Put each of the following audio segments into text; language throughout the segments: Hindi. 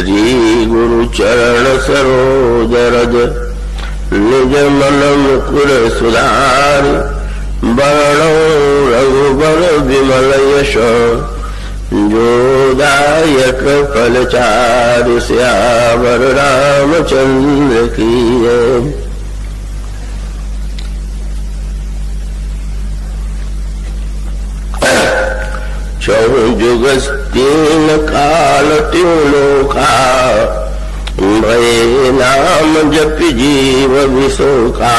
श्री गुरु चरण सरोज रज निज मन मुकुर सुधार वर्णो रघुबर विमल यश जोदायक फलचार श्यावर रामचंद्र की जय। चौजुग तीन काल त्योलोका भय नाम जप जीव विशोका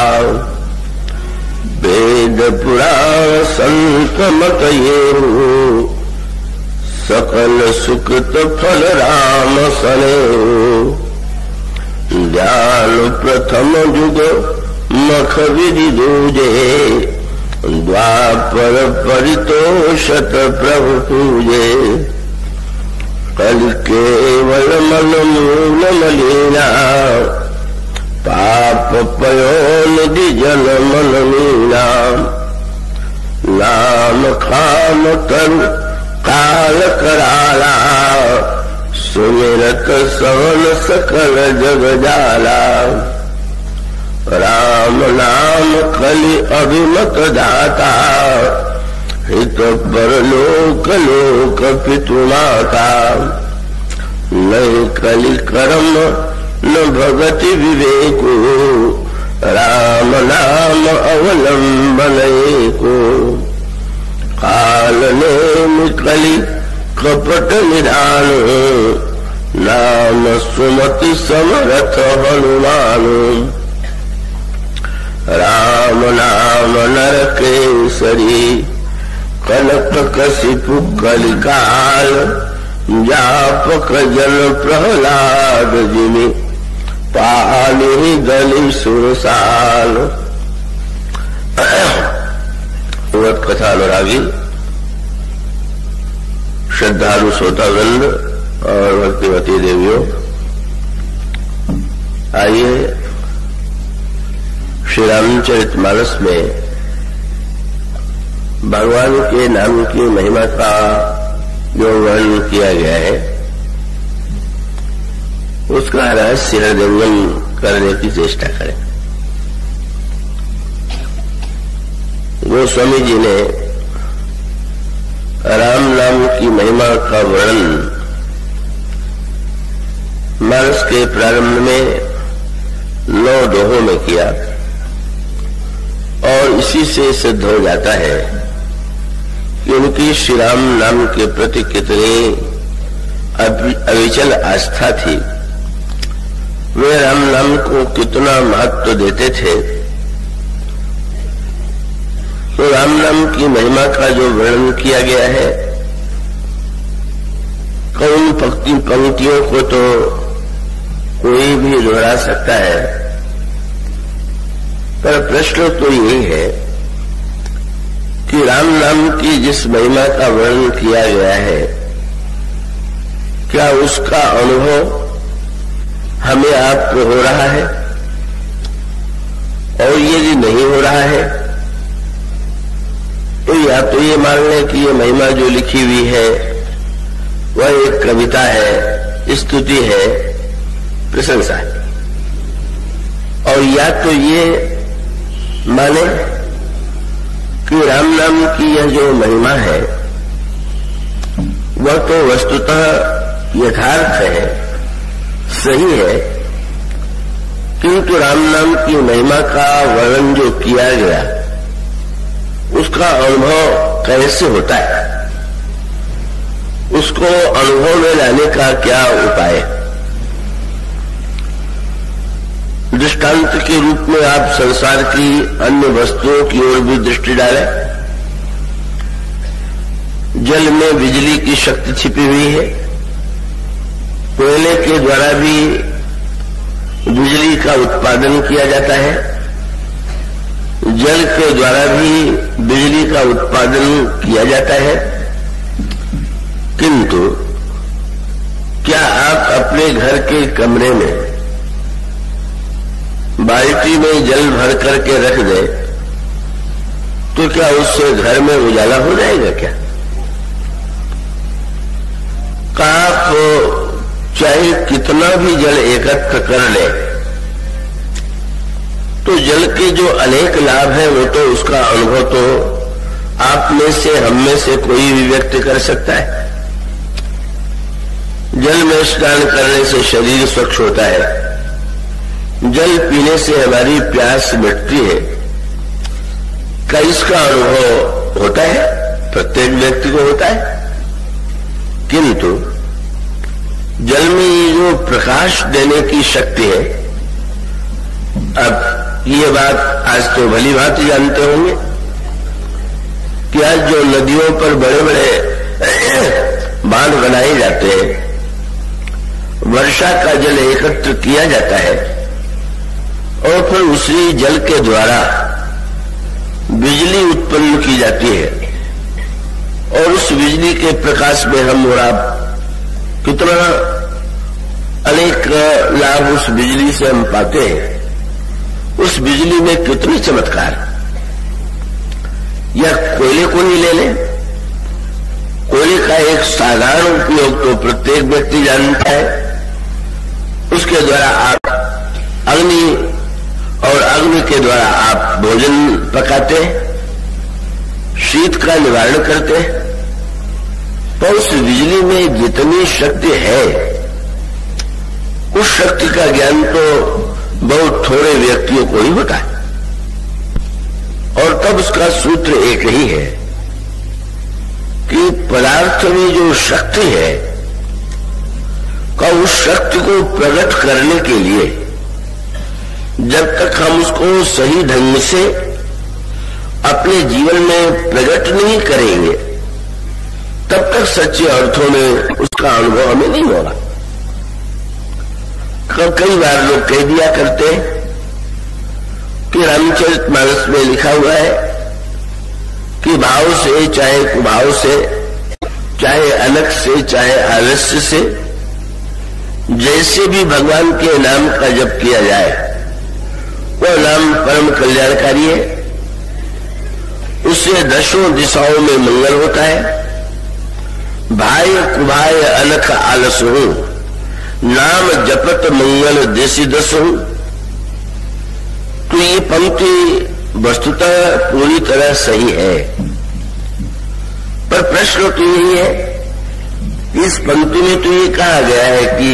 वेद पुराण संत मत ये सकल सुकृत फल राम सने ज्ञान प्रथम जुग मख विधि दूजे द्वापर परितोषत प्रभु पूजे कल केवल मन मूल मलिना पाप पयोनिधि जन मन मीना नाम खाम तरु काल कराला सुमिरत सवन सकल जग जाला राम नाम कलि अभिमत दाता हित परलोक लोक पितु माता नई कलि कर्म न भगति विवेको राम नाम अवलंबन एको काल नेमि कलि कपट निधान नाम सुमति समरथ हनुमान राम नाम नर केसरी कनक कशिपु कलिकाल जापक जन प्रहलाद जिमि पाली गली सुरसाल। कथा अनुरागी श्रद्धालु श्रोतावृंद और भक्तिवती देवियों, आइए श्री रामचरितमानस में भगवान के नाम की महिमा का जो वर्णन किया गया है उसका रहस्य हृदयंगम करने की चेष्टा करें। गोस्वामी जी ने राम नाम की महिमा का वर्णन मानस के प्रारंभ में 9 दोहों में किया और इसी से सिद्ध हो जाता है कि उनकी श्री राम नाम के प्रति कितनी अविचल आस्था थी, वे राम नाम को कितना महत्व देते थे। तो राम नाम की महिमा का जो वर्णन किया गया है कौन पंक्तियों को तो कोई भी दोहरा सकता है, पर प्रश्न तो यही है कि राम नाम की जिस महिमा का वर्णन किया गया है क्या उसका अनुभव हमें आपको हो रहा है, और यदि नहीं हो रहा है तो या तो ये मान लें कि ये महिमा जो लिखी हुई है वह एक कविता है, स्तुति है, प्रशंसा है, और या तो ये माने कि राम नाम की यह जो महिमा है वह तो वस्तुतः यथार्थ है, सही है, किंतु राम नाम की महिमा का वर्णन जो किया गया उसका अनुभव कैसे होता है, उसको अनुभव में लाने का क्या उपाय है। दृष्टांत के रूप में आप संसार की अन्य वस्तुओं की ओर भी दृष्टि डालें। जल में बिजली की शक्ति छिपी हुई है, कोयले के द्वारा भी बिजली का उत्पादन किया जाता है, जल के द्वारा भी बिजली का उत्पादन किया जाता है, किंतु क्या आप अपने घर के कमरे में बाल्टी में जल भर करके रख दे तो क्या उससे घर में उजाला हो जाएगा क्या? आप चाहे कितना भी जल एकत्र कर ले, तो जल के जो अनेक लाभ हैं वो तो उसका अनुभव तो आप में से हम में से कोई भी व्यक्ति कर सकता है। जल में स्नान करने से शरीर स्वच्छ होता है, जल पीने से हमारी प्यास मिटती है। क्या इसका अनुभव होता है? प्रत्येक व्यक्ति को होता है। किंतु जल में ये जो प्रकाश देने की शक्ति है, अब ये बात आज तो भली भांति जानते होंगे कि आज जो नदियों पर बड़े बड़े बांध बनाए जाते हैं, वर्षा का जल एकत्र किया जाता है और फिर उसी जल के द्वारा बिजली उत्पन्न की जाती है और उस बिजली के प्रकाश में हम और आप कितना अनेक लाभ उस बिजली से हम पाते हैं। उस बिजली में कितने चमत्कार। या कोयले को ही ले लें, कोयले का एक साधारण उपयोग तो प्रत्येक व्यक्ति जानता है। उसके द्वारा आप अग्नि और अग्नि के द्वारा आप भोजन पकाते हैं, शीत का निवारण करते हैं। पर उस बिजली में जितनी शक्ति है, उस शक्ति का ज्ञान तो बहुत थोड़े व्यक्तियों को ही होता है। और तब उसका सूत्र एक ही है कि पदार्थ में जो शक्ति है का उस शक्ति को प्रकट करने के लिए जब तक हम उसको सही ढंग से अपने जीवन में प्रकट नहीं करेंगे, तब तक सच्चे अर्थों में उसका अनुभव हमें नहीं होगा। कई बार लोग कह दिया करते हैं कि रामचरितमानस में लिखा हुआ है कि भाव से चाहे कुभाव से, चाहे अलग से चाहे आलस्य से, जैसे भी भगवान के नाम का जप किया जाए वह नाम परम कल्याणकारी है। उससे दसों दिशाओं में मंगल होता है। भाय कुभाय अलख आलस हूं, नाम जपत मंगल देसी दस हूं। तो ये पंक्ति वस्तुतः पूरी तरह सही है, पर प्रश्न तो यही है, इस पंक्ति में तो ये कहा गया है कि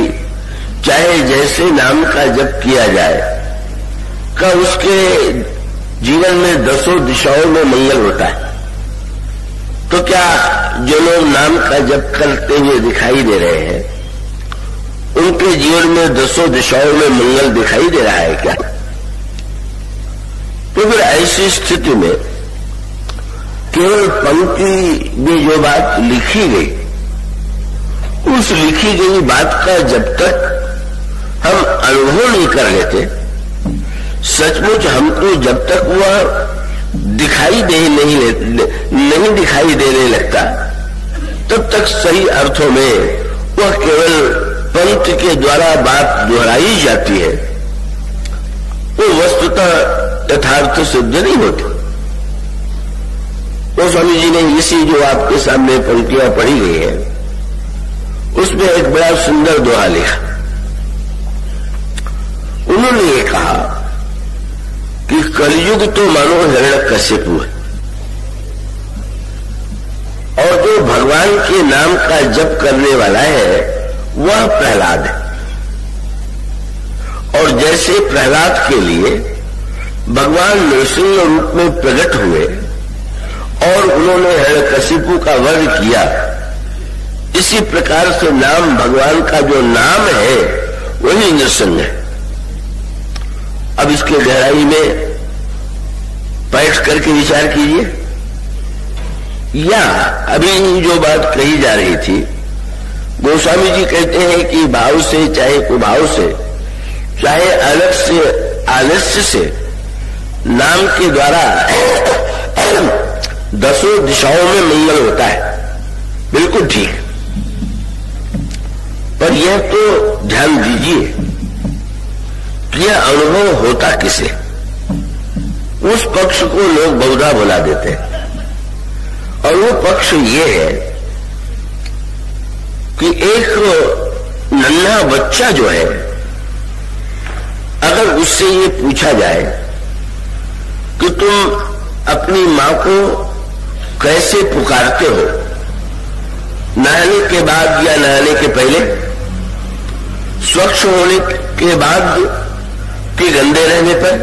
चाहे जैसे नाम का जप किया जाए का उसके जीवन में दसों दिशाओं में मंगल होता है। तो क्या जो लोग नाम का जप करते हुए दिखाई दे रहे हैं, उनके जीवन में दसों दिशाओं में मंगल दिखाई दे रहा है क्या? तो फिर ऐसी स्थिति में केवल पंक्ति में जो बात लिखी गई, उस लिखी गई बात का जब तक हम अनुभव नहीं कर लेते, सचमुच हमको जब तक वह दिखाई नहीं दिखाई देने लगता, तब तक सही अर्थों में वह केवल पंक्ति के द्वारा बात दोहराई जाती है, वो वस्तुतः यथार्थ सिद्ध नहीं होती। तो स्वामी जी ने इसी जो आपके सामने पंक्तियां पढ़ी गई है, उसमें एक बड़ा सुंदर दोहा लिखा। उन्होंने ये कहा कि कलयुग तो मानो हिरण्यकशिपु है, और जो भगवान के नाम का जप करने वाला है वह प्रहलाद है। और जैसे प्रहलाद के लिए भगवान नृसिंह रूप में प्रकट हुए और उन्होंने हिरण्यकशिपु का वध किया, इसी प्रकार से नाम भगवान का जो नाम है वही नृसिंह है। अब इसके गहराई में बैठ करके विचार कीजिए, या अभी जो बात कही जा रही थी, गोस्वामी जी कहते हैं कि भाव से चाहे कुभाव से, चाहे अलग से आलस्य से, नाम के द्वारा दसों दिशाओं में मंगल होता है। बिल्कुल ठीक, पर यह तो ध्यान दीजिए कि यह अनुभव होता किसे? उस पक्ष को लोग बहुधा भुला देते हैं, और वो पक्ष ये है कि एक नन्हा बच्चा जो है, अगर उससे ये पूछा जाए कि तुम अपनी मां को कैसे पुकारते हो, नहाने के बाद या नहाने के पहले, स्वच्छ होने के बाद कि गंदे रहने पर,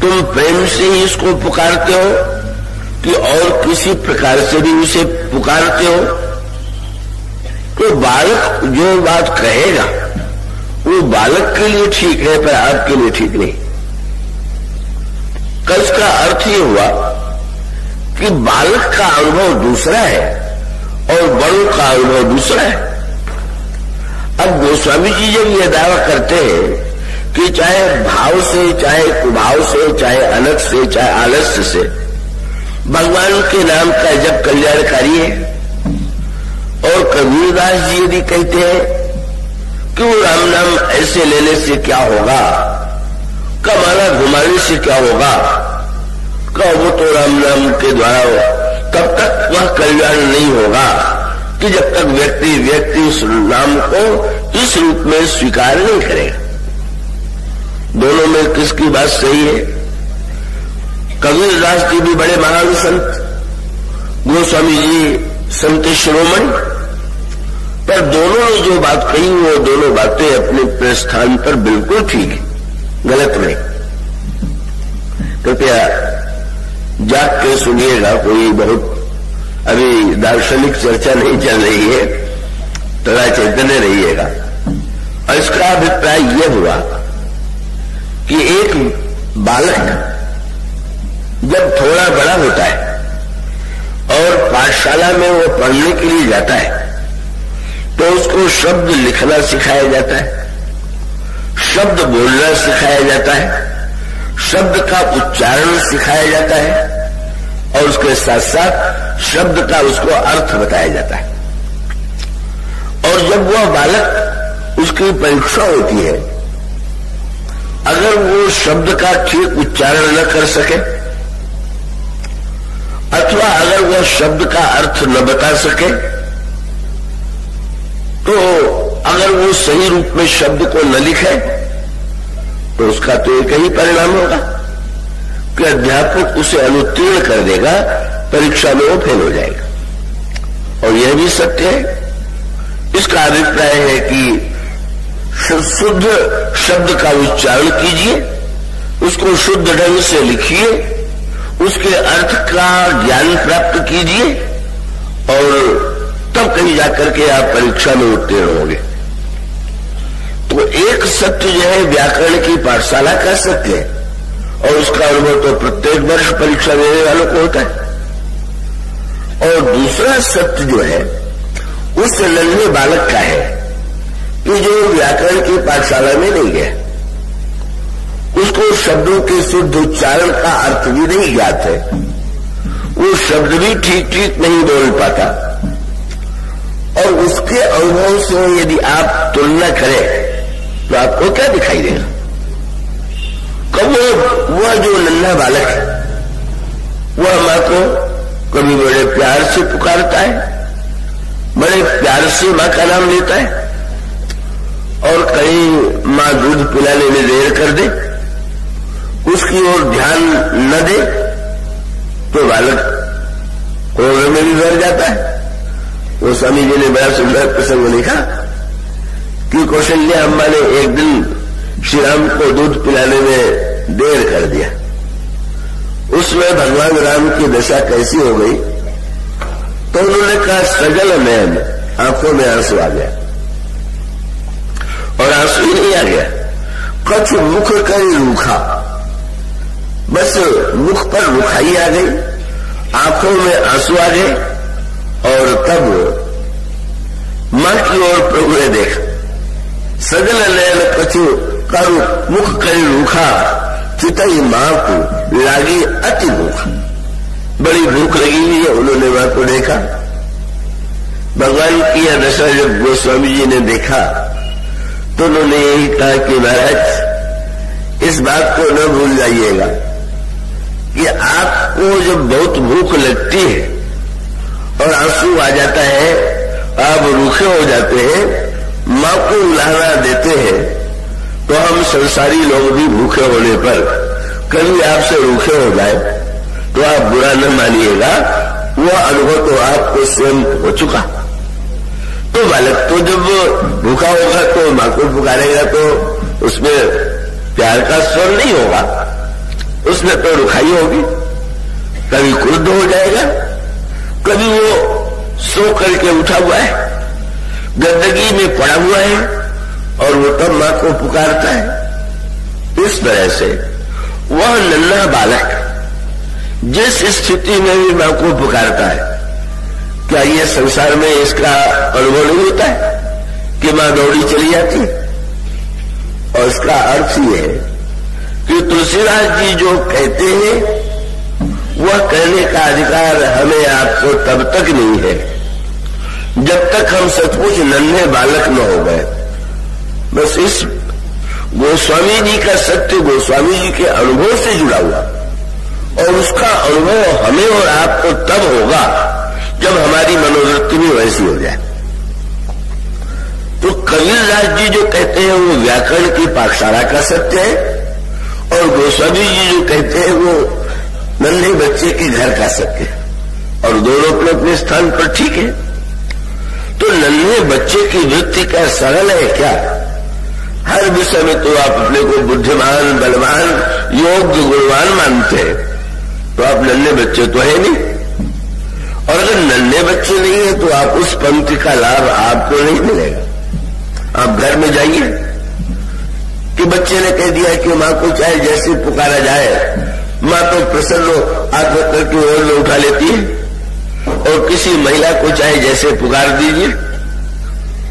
तुम प्रेम से ही इसको पुकारते हो कि और किसी प्रकार से भी उसे पुकारते हो? तो बालक जो बात कहेगा वो बालक के लिए ठीक है, पर आपके लिए ठीक नहीं। इसका अर्थ ये हुआ कि बालक का अनुभव दूसरा है और बड़ों का अनुभव दूसरा है। अब गोस्वामी जी जब ये दावा करते हैं कि चाहे भाव से, चाहे कुभाव से, चाहे अलग से, चाहे आलस्य से भगवान के नाम का जप कल्याणकारी है, और कबीरदास जी यदि कहते हैं कि वो राम नाम ऐसे लेने से क्या होगा, कमाना घुमाने से क्या होगा, वो तो राम नाम के द्वारा तब तक वह कल्याण नहीं होगा कि जब तक व्यक्ति उस नाम को इस रूप में स्वीकार नहीं करेगा। दोनों में किसकी बात सही है? कबीरदास जी भी बड़े महान संत, गोस्वामी जी संत शिरोमणि, पर दोनों ने जो बात कही वो दोनों बातें अपने स्थान पर बिल्कुल ठीक है, गलत नहीं। कृपया जाग के सुनिएगा, कोई बहुत अभी दार्शनिक चर्चा नहीं चल रही है, थोड़ा चैतन्य रहिएगा। और इसका अभिप्राय यह हुआ कि एक बालक जब थोड़ा बड़ा होता है और पाठशाला में वो पढ़ने के लिए जाता है, तो उसको शब्द लिखना सिखाया जाता है, शब्द बोलना सिखाया जाता है, शब्द का उच्चारण सिखाया जाता है, और उसके साथ साथ शब्द का उसको अर्थ बताया जाता है। और जब वह बालक, उसकी परीक्षा होती है, अगर वो शब्द का ठीक उच्चारण न कर सके अथवा अगर वह शब्द का अर्थ न बता सके, तो अगर वो सही रूप में शब्द को न लिखे, तो उसका तो एक ही परिणाम होगा कि अध्यापक उसे अनुत्तीर्ण कर देगा, परीक्षा में वो फेल हो जाएगा। और यह भी सत्य है। इसका अभिप्राय है कि शुद्ध शब्द का उच्चारण कीजिए, उसको शुद्ध ढंग से लिखिए, उसके अर्थ का ज्ञान प्राप्त कीजिए, और तब कहीं जाकर के आप परीक्षा में उत्तीर्ण होंगे। तो एक सत्य जो है व्याकरण की पाठशाला का सत्य है, और उसका अनुभव तो प्रत्येक वर्ष परीक्षा देने वालों को होता है। और दूसरा सत्य जो है उस नन्हे बालक का है कि जो व्याकरण की पाठशाला में नहीं गया, उसको शब्दों के शुद्ध उच्चारण का अर्थ भी नहीं ज्ञात है, वो शब्द भी ठीक ठीक नहीं बोल पाता, और उसके अनुभव से यदि आप तुलना करें तो आपको क्या दिखाई देगा? कब वह जो नन्हा बालक है वह मां को कभी बड़े प्यार से पुकारता है, बड़े प्यार से मां का नाम लेता है, और कहीं मां दूध पिलाने में देर कर दे, उसकी ओर ध्यान न दे, तो बालक क्रोध में भी भर जाता है। वो स्वामी जी ने बड़ा सुंदर प्रसंग लिखा कि कौशल्या अम्मा ने एक दिन श्री राम को दूध पिलाने में देर कर दिया। उसमें भगवान राम की दशा कैसी हो गई, तो उन्होंने कहा सजल नयन, आंखों में आंसू आ गया, और आंसू ही नहीं आ गया, कछ मुख करी रूखा, बस मुख पर रुखाई आ गई, आंखों में आंसू आ गए, और तब मां की ओर प्रभु ने देखा, सजल नयन कछु करु मुख करी रूखा, चितई मां को लागी अति भूख। बड़ी भूख लगी हुई है, उन्होंने मां को देखा। भगवान की यह दशा जब गोस्वामी जी ने देखा तो उन्होंने यही कहा कि महाराज इस बात को न भूल जाइएगा कि आपको जब बहुत भूख लगती है और आंसू आ जाता है, आप रूखे हो जाते हैं, मां को उलाहना देते हैं तो हम संसारी लोग भी भूखे होने पर कभी आपसे रूखे हो जाए तो आप बुरा न मानिएगा, वह अनुभव तो आपको स्वयं हो चुका। तो बालक तो जब भूखा होगा तो मां को पुकारेगा तो उसमें प्यार का स्वर नहीं होगा, उसमें तो रुखाई होगी। कभी क्रुद्ध हो जाएगा, कभी वो सो करके उठा हुआ है, गंदगी में पड़ा हुआ है और वो तब मां को पुकारता है। इस तरह से वह नन्हा बालक जिस स्थिति में भी मां को पुकारता है, क्या ये संसार में इसका अनुभव नहीं होता है कि मां दौड़ी चली जाती है? और इसका अर्थ ये है कि तुलसीदास जी जो कहते हैं वह कहने का अधिकार हमें आपको तब तक नहीं है जब तक हम सचमुच नन्हे बालक न हो गए। बस इस गोस्वामी जी का सत्य गोस्वामी जी के अनुभव से जुड़ा हुआ, और उसका अनुभव हमें और आपको तब होगा जब हमारी मनोवृत्ति भी वैसी हो जाए। तो कबीरदास जी जो कहते हैं वो व्याकरण की पाठशाला का सत्य है, और गोस्वामी जी जो कहते हैं वो नन्हे बच्चे के घर का सत्य है, और दोनों अपने अपने स्थान पर ठीक है। तो नन्हे बच्चे की वृत्ति क्या सरल है क्या? हर विषय में तो आप अपने को बुद्धिमान, बलवान, योग्य, गुणवान मानते हैं, तो आप नन्हे बच्चे तो है नहीं। और अगर नन्हे बच्चे नहीं है तो आप उस पंक्ति का लाभ आपको नहीं मिलेगा। आप घर में जाइए कि बच्चे ने कह दिया कि मां को चाहे जैसे पुकारा जाए, मां तो प्रसन्न हाथ करके ओर में उठा लेती है, और किसी महिला को चाहे जैसे पुकार दीजिए,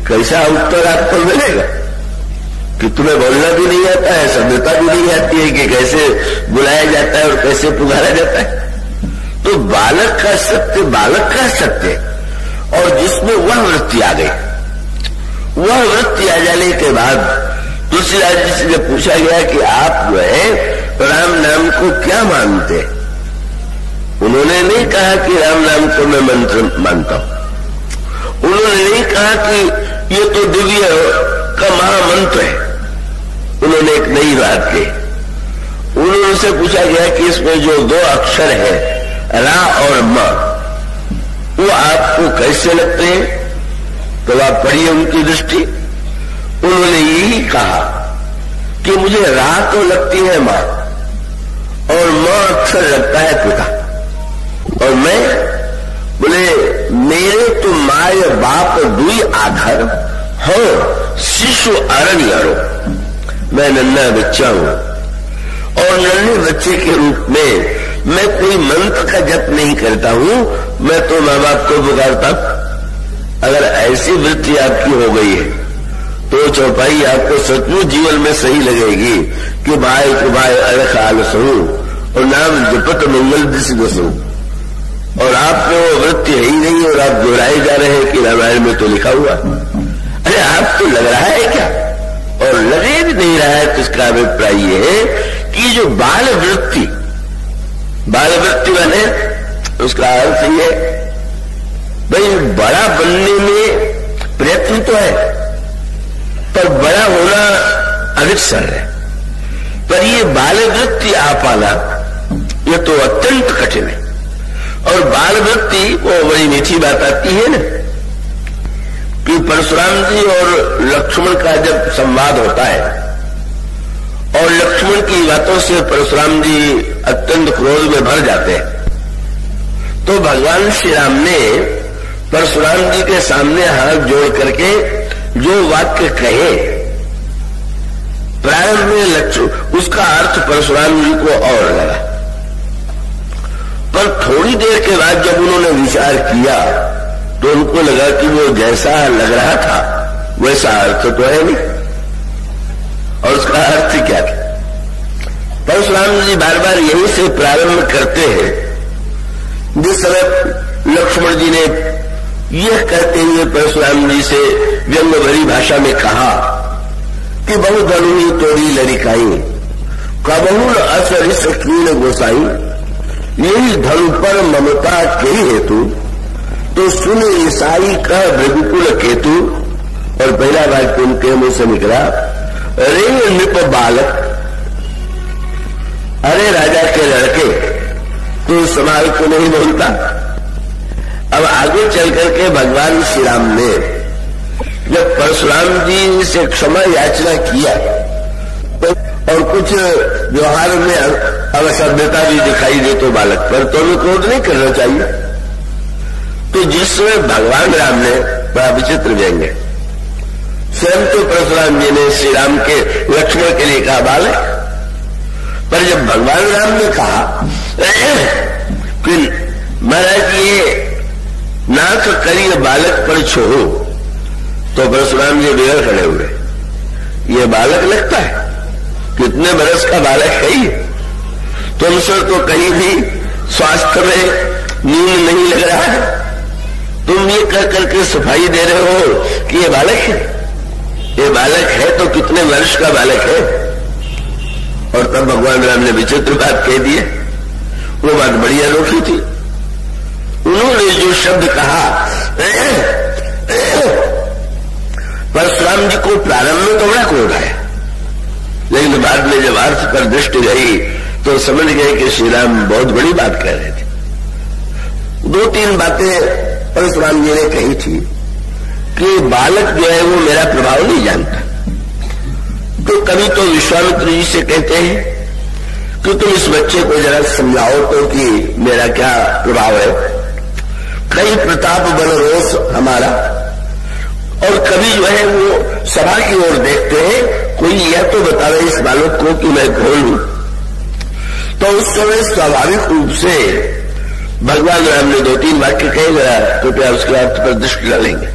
कैसा उत्तर आपको मिलेगा कि तुम्हें बोलना भी नहीं आता है, सभ्यता भी नहीं आती है कि कैसे बुलाया जाता है और कैसे पुकारा जाता है। तो बालक का सत्य, और जिसमें वह वृत्ति आ गई, वह वृत्ति आ जाने के बाद तुलसीदास जी से जब पूछा गया कि आप जो है राम नाम को क्या मानते, उन्होंने नहीं कहा कि राम नाम को मैं मंत्र मानता हूं, उन्होंने नहीं कहा कि ये तो दिव्य का महामंत्र है, उन्होंने एक नई बात कही। उन्होंने से पूछा गया कि इसमें जो दो अक्षर है रा और म, वो आपको कैसे लगते हैं? तो आप पढ़िए उनकी दृष्टि। उन्होंने यही कहा कि मुझे रा तो लगती है मां, और मां अक्षर लगता है पिता, और मैं बोले मेरे तो माय बाप दुई आधार हो शिशु अरण्यरो। मैं नन्हा बच्चा हूं, और नन्हे बच्चे के रूप में मैं कोई मंत्र का जप नहीं करता हूं, मैं तो मां बाप को पुकारता। अगर ऐसी वृत्ति आपकी हो गई है तो चौपाई आपको सचमुच जीवन में सही लगेगी कि भाई को भाई अरख आलसू और नाम जपत मंगल दिश दसू, और आप में वो वृत्ति है ही नहीं, और आप दोहराए जा रहे हैं कि रामायण में तो लिखा हुआ। अरे आप तो लग रहा है क्या? और लगे भी नहीं रहा है तो इसका अभिप्राय ये है कि जो बाल वृत्ति बने, उसका अर्थ ये भाई बड़ा बनने में प्रयत्न तो है, पर बड़ा होना अविश्वास है। पर ये बाल वृत्ति आ पाना ये तो अत्यंत कठिन है। और बाल वृत्ति वो बड़ी मीठी बात आती है ना कि परशुराम जी और लक्ष्मण का जब संवाद होता है, और लक्ष्मण की बातों से परशुराम जी अत्यंत क्रोध में भर जाते हैं, तो भगवान श्री राम ने परशुराम जी के सामने हाथ जोड़ करके जो वाक्य कहे, प्रारंभ में उसका अर्थ परशुराम जी को और लगा, पर थोड़ी देर के बाद जब उन्होंने विचार किया तो उनको लगा कि वो जैसा लग रहा था वैसा अर्थ तो है नहीं। और उसका अर्थ क्या था? परशुराम जी बार बार यही से प्रारंभ करते हैं। जिस समय लक्ष्मण जी ने यह कहते हुए परशुराम जी से व्यंग भरी भाषा में कहा कि बहु धनुनी तोड़ी लड़िकाई कबहू असरिस कील गोसाई, यही धनु पर ममता के हेतु तो सुन ईसाई का भृगुकुल केतु, और पहला वाक्य उनके मुंह से निकला, अरे नृप बालक, अरे राजा के लड़के, तू संभाल को नहीं बोलता। अब आगे चल करके भगवान श्री राम ने जब परशुराम जी से क्षमा याचना किया तो और कुछ व्यवहार में असभ्यता भी दिखाई दे तो बालक पर तो हमें क्रोध नहीं करना चाहिए। तो जिसमें भगवान राम ने बड़ा विचित्र व्यंग्य, स्वयं तो परशुराम जी ने श्री राम के लक्ष्मण के लिए कहा बालक, पर जब भगवान राम ने कहा कि महाराज ये नाक करिए बालक पर छोड़ो, तो परशुराम जी बिगड़ खड़े हुए। ये बालक लगता है, कितने बरस का बालक है ये, तुमसे तो कहीं भी स्वास्थ्य में नींद नहीं लग रहा है, तुम ये कर करके सफाई दे रहे हो कि ये बालक है। ये बालक है तो कितने वर्ष का बालक है। और तब भगवान राम ने विचित्र बात कह दी। वो बात बड़ी अनोखी थी। उन्होंने जो शब्द कहा, परशुराम जी को प्रारंभ में तो बड़ा क्रोध आया, लेकिन बाद में जब अर्थ पर दृष्टि गई तो समझ गए कि श्री राम बहुत बड़ी बात कह रहे थे। दो तीन बातें परशुराम जी ने कही थी कि बालक जो है वो मेरा प्रभाव नहीं जानता। तो कभी तो विश्वामित्र जी से कहते हैं कि तुम इस बच्चे को जरा समझाओ तो कि मेरा क्या प्रभाव है। कई प्रताप बल रोष हमारा, और कभी जो है वो सभा की ओर देखते हैं, कोई यह तो बतावे इस बालक को कि मैं कौन हूं। तो उस समय स्वाभाविक रूप से भगवान राम ने दो तीन वाक्य कहे गया, कृपया उसके अर्थ पर दृष्टि डालेंगे।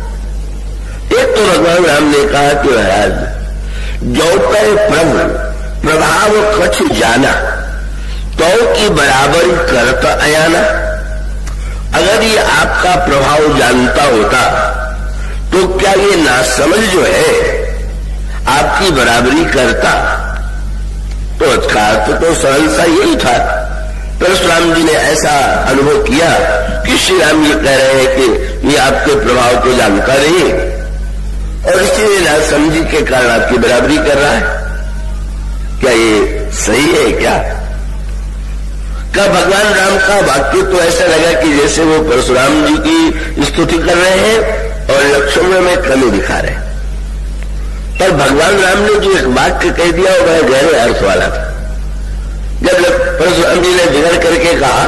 एक तो भगवान राम ने कहा कि महाराज जो प्रभु प्रभाव कछ जाना तो की बराबरी करता अयाना। अगर ये आपका प्रभाव जानता होता तो क्या ये नासमझ जो है आपकी बराबरी करता। तो उसका अर्थ तो सरल सा यही था। परशुराम जी ने ऐसा अनुभव किया कि श्री राम जी कह रहे हैं कि ये आपके प्रभाव को जानता नहीं और इसलिए नासमझी के कारण आपकी बराबरी कर रहा है। क्या ये सही है क्या? भगवान राम का वाक्य तो ऐसा लगा कि जैसे वो परशुराम जी की स्तुति कर रहे हैं और लक्ष्मण में कमी दिखा रहे हैं। पर भगवान राम ने जो एक वाक्य कह दिया वो बड़ा गहरे अर्थ वाला था। जब परशुराम जी ने बिगड़ करके कहा,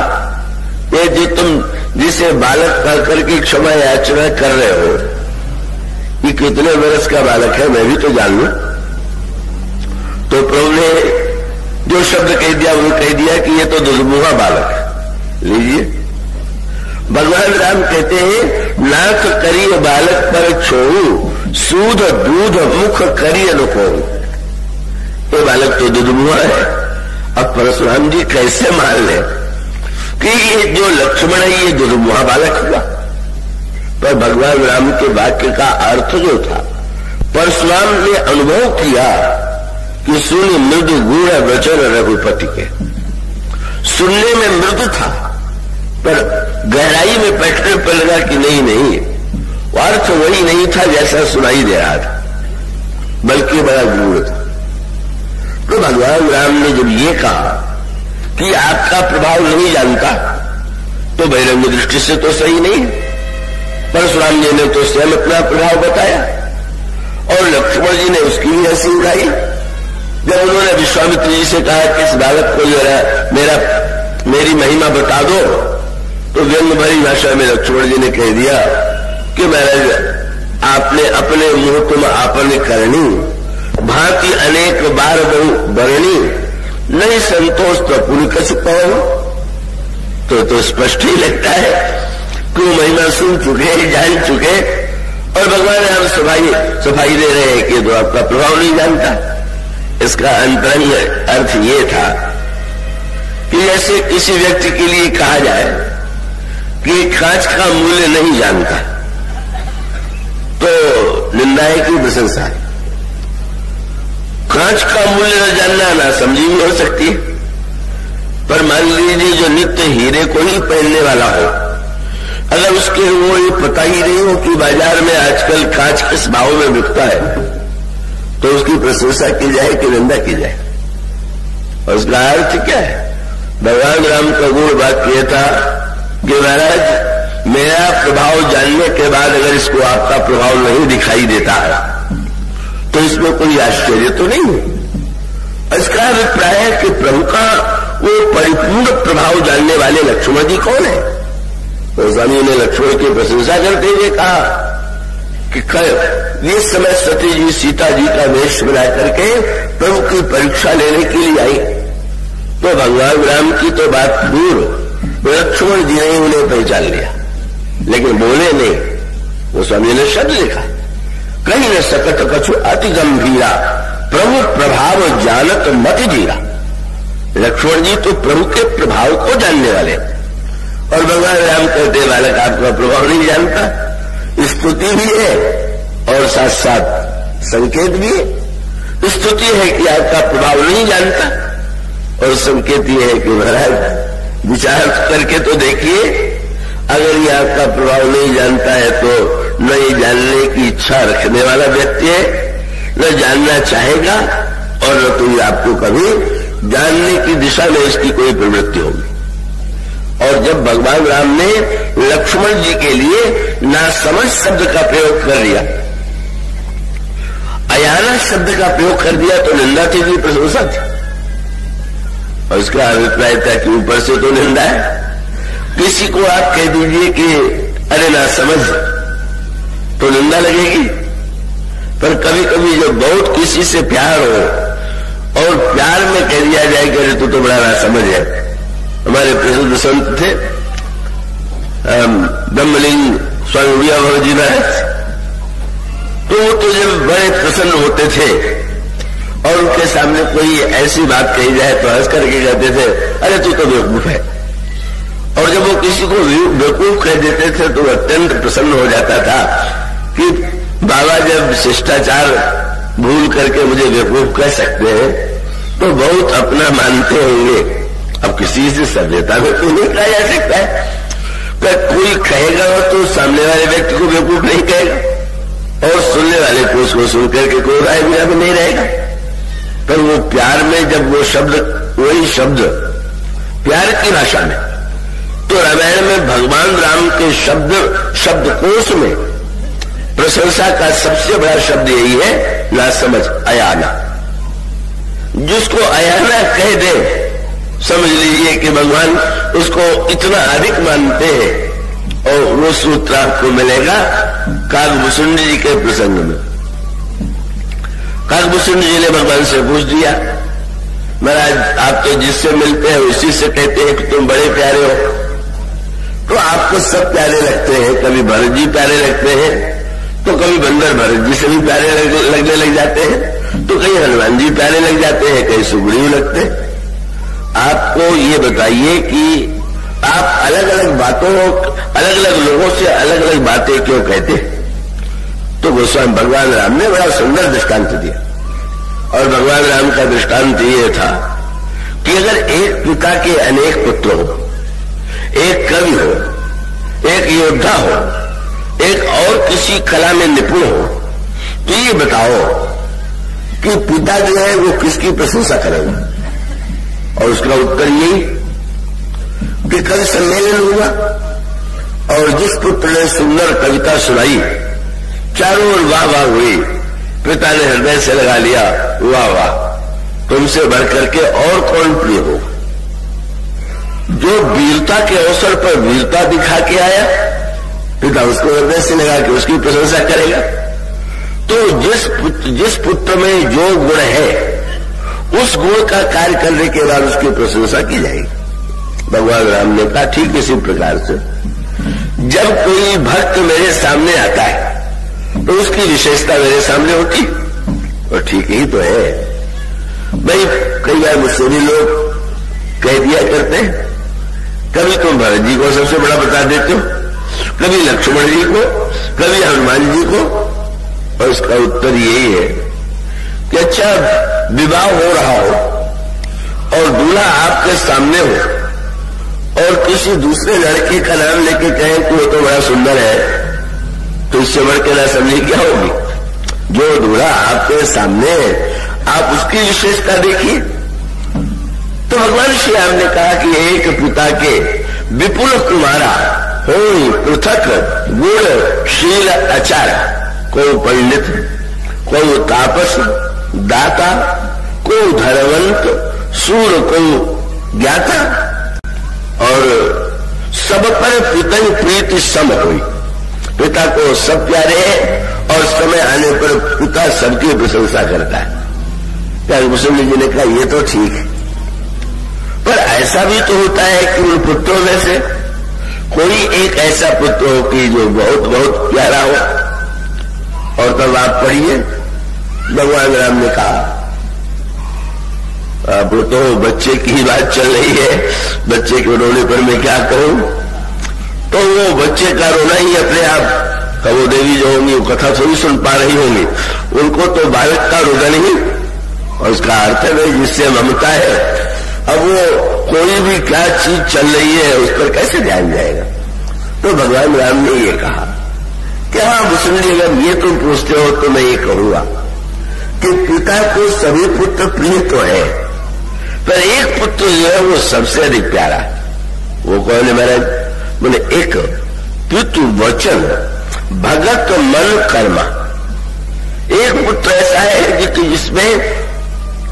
ये जी तुम जिसे बालक कर करके क्षमा याचना कर रहे हो, ये कितने वर्ष का बालक है मैं भी तो जान लूं। तो प्रभु ने जो शब्द कह दिया वो कह दिया कि ये तो दुर्मुहा बालक। लीजिए, भगवान राम कहते हैं नाक करिए बालक पर छोड़ू, सूद दूध मुख करिए नको। ये बालक तो दुर्मुहा है। अब परशुराम जी कैसे मान ले कि ये जो लक्ष्मण है ये दुर्मुहा बालक हुआ। पर भगवान राम के वाक्य का अर्थ जो था, परशुराम ने अनुभव किया कि सुन मृदु गुण वचन रघुपति के। सुनने में मृदु था पर गहराई में बैठने पर लगा कि नहीं, अर्थ वही नहीं था जैसा सुनाई दे रहा था, बल्कि बड़ा गूढ़ था। तो भगवान राम ने जब ये कहा कि आपका प्रभाव नहीं जानता, तो बहिरंग दृष्टि से तो सही नहीं। परशुराम जी ने तो स्वयं अपना प्रभाव बताया और लक्ष्मण जी ने उसकी भी हंसी उड़ाई। जब उन्होंने विश्वामित्र जी से कहा कि इस बालक को मेरी महिमा बता दो, तो व्यंग भरी भाषा में लक्ष्मण जी ने कह दिया कि महाराज आपने अपने मुंह तुम आपने करनी, भांति अनेक बार बहु बरणी, नहीं संतोष तो पुन कछ पाओ। तो स्पष्ट ही लगता है कि वो महिमा सुन चुके, जान चुके, और भगवान राम सफाई दे रहे हैं कि तो आपका प्रभाव नहीं जानता। इसका अंतरंग अर्थ ये था कि जैसे किसी व्यक्ति के लिए कहा जाए कि कांच का मूल्य नहीं जानता, तो निंदा है कि प्रशंसा है। कांच का मूल्य न जानना ना समझी भी हो सकती है। पर मान लीजिए जो नित्य हीरे को ही पहनने वाला हो, अगर उसके वो ये पता ही नहीं हो कि बाजार में आजकल कांच किस भाव में बिकता है, तो उसकी प्रशंसा की जाए कि निंदा की जाए? और उसका अर्थ क्या है? भगवान राम का गुण वाक्य यह था कि महाराज, मेरा प्रभाव जानने के बाद अगर इसको आपका प्रभाव नहीं दिखाई देता है तो इसमें कोई आश्चर्य तो नहीं है। इसका अभिप्राय है कि प्रभु का वो परिपूर्ण प्रभाव जानने वाले लक्ष्मण जी कौन है? तो स्वामी ने लक्ष्मण की प्रशंसा करते हुए कहा कि ये समय सती जी सीता जी का वेश बना करके प्रभु की परीक्षा लेने के लिए आई, तो भगवान राम की तो बात दूर, लक्ष्मण जी ने उन्हें पहचान लिया, लेकिन बोले नहीं। वो स्वामी ने शब्द लिखा, कहीं न सकत कछु अति गंभीरा, प्रभु प्रभाव जानत मत जीरा। लक्ष्मण जी तो प्रभु के प्रभाव को जानने वाले, और भगवान राम कहते बालक आपका प्रभाव नहीं जानता। स्तुति भी है और साथ साथ संकेत भी है। स्तुति है कि आपका प्रभाव नहीं जानता, और संकेत ये है कि महाराज विचार करके तो देखिए, अगर ये आपका प्रभाव नहीं जानता है तो न ये जानने की इच्छा रखने वाला व्यक्ति है, न जानना चाहेगा, और न तो ये आपको कभी जानने की दिशा में इसकी कोई प्रवृत्ति होगी। और जब भगवान राम ने लक्ष्मण जी के लिए नासमझ शब्द का प्रयोग कर दिया, अयाना शब्द का प्रयोग कर दिया, तो निंदा थी कि प्रशंसा थी? और इसका अभिप्राय था कि ऊपर से तो निंदा है। किसी को आप कह दीजिए कि अरे ना समझ, तो निंदा लगेगी। पर कभी कभी जब बहुत किसी से प्यार हो और प्यार में कह दिया जाए कि अरे तू तो बड़ा ना समझ है। हमारे प्रसिद्ध संत थे ब्रह्मलिंग स्वामी विद्याभव जी महाराज, तो वो तो जब बड़े प्रसन्न होते थे और उनके सामने कोई ऐसी बात कही जाए तो हंस करके कहते थे अरे तू तो बेवकूफ है। और जब वो किसी को बेवकूफ कह देते थे तो अत्यंत प्रसन्न हो जाता था कि बाबा जब शिष्टाचार भूल करके मुझे बेवकूफ कह सकते हैं तो बहुत अपना मानते होंगे। अब किसी से सभ्यता में तो नहीं कहा जा सकता है, कोई कहेगा तो सामने वाले व्यक्ति को बेवकूफ नहीं कहेगा और सुनने वाले को उसको सुनकर के कोई राय बिना भी नहीं रहेगा। पर वो प्यार में जब वो शब्द, वही शब्द प्यार की भाषा में, तो रामायण में भगवान राम के शब्दकोश में प्रशंसा का सबसे बड़ा शब्द यही है, ना समझ, अयाना। जिसको अयाना कह दे समझ लीजिए कि भगवान उसको इतना अधिक मानते हैं। और वो सूत्र आपको मिलेगा काकभूषुंड जी के प्रसंग में। काकभूषुंड जी ने भगवान से पूछ दिया, महाराज आप तो जिससे मिलते हैं उसी से कहते हैं कि तुम बड़े प्यारे हो, तो आपको सब प्यारे लगते हैं। कभी भरत जी प्यारे लगते हैं, तो कभी बंदर भरत जी से भी प्यारे लगने लग जाते हैं, तो कहीं हनुमान जी प्यारे लग जाते हैं, कहीं सुग्रीव लगते हैं। आपको ये बताइए कि आप अलग अलग बातों, अलग अलग लोगों से अलग अलग बातें क्यों कहते हैं? तो गोस्वामी भगवान राम ने बड़ा सुंदर दृष्टांत दिया। और भगवान राम का दृष्टांत ये था कि अगर एक पिता के अनेक पुत्र हो, एक कवि हो, एक योद्धा हो, एक और किसी कला में निपुण हो, तो ये बताओ कि पिता जो है वो किसकी प्रशंसा करेगा? और उसका उत्तर यही कि कवि सम्मेलन हुआ और जिस पुत्र ने सुंदर कविता सुनाई चारों ओर वाह वाह हुई, पिता ने हृदय से लगा लिया वाह वाह, तुमसे बढ़कर के और कौन प्रिय हो? जो वीरता के अवसर पर वीरता दिखा के आया, पिता उसको हृदय से लगा के उसकी प्रशंसा करेगा। तो जिस पुत्र में जो गुण है उस गुण का कार्य करने के बाद उसकी प्रशंसा की जाएगी। भगवान राम ने कहा ठीक इसी प्रकार से जब कोई भक्त मेरे सामने आता है तो उसकी विशेषता मेरे सामने होती, और ठीक ही तो है भाई। कई बार मुझसे भी लोग कह दिया करते हैं, कभी तुम भरत जी को सबसे बड़ा बता देते हो, कभी लक्ष्मण जी को, कभी हनुमान जी को। और इसका उत्तर यही है कि अच्छा विवाह हो रहा हो और दूल्हा आपके सामने हो और किसी दूसरे लड़के का नाम लेके कहें कि वो तो बड़ा सुंदर है, तो इससे बढ़ के ना समझी क्या होगी? जो दूल्हा आपके सामने है आप उसकी विशेषता देखिए। तो भगवान श्री राम ने कहा कि एक पिता के विपुल कुमारा हो पृथक गुण शील आचार, कोई पंडित, कोई तापस दाता, कोई धर्मवंत सूर, कोई ज्ञाता, और सब पर पिता प्रीति सम हुई। पिता को सब प्यारे हैं और समय आने पर पिता सबकी प्रशंसा करता है। प्यारे मुसल्ली जी ने कहा ये तो ठीक है, पर ऐसा भी तो होता है कि उन पुत्रों में से कोई एक ऐसा पुत्र हो कि जो बहुत बहुत प्यारा हो। और तब आप पढ़िए, भगवान राम ने कहा, अब तो बच्चे की बात चल रही है, बच्चे के रोने पर मैं क्या कहूं, तो वो बच्चे का रोना ही अपने आप, वो देवी जो होंगी वो कथा थोड़ी सुन पा रही होंगी, उनको तो बालक का रोदन ही और उसका अर्थ है जिससे ममता है। अब वो कोई भी क्या चीज चल रही है उस पर कैसे ध्यान जाएगा? तो भगवान राम ने ये कहा कि हाँ मुसल्ली, अगर ये तुम पूछते हो तो मैं ये कहूंगा कि पिता को सभी पुत्र प्रिय तो है, पर एक पुत्र जो है वो सबसे अधिक प्यारा है। वो कौन है महाराज? बोले एक पितु वचन भगत मन कर्मा। एक पुत्र ऐसा है कि जिसमें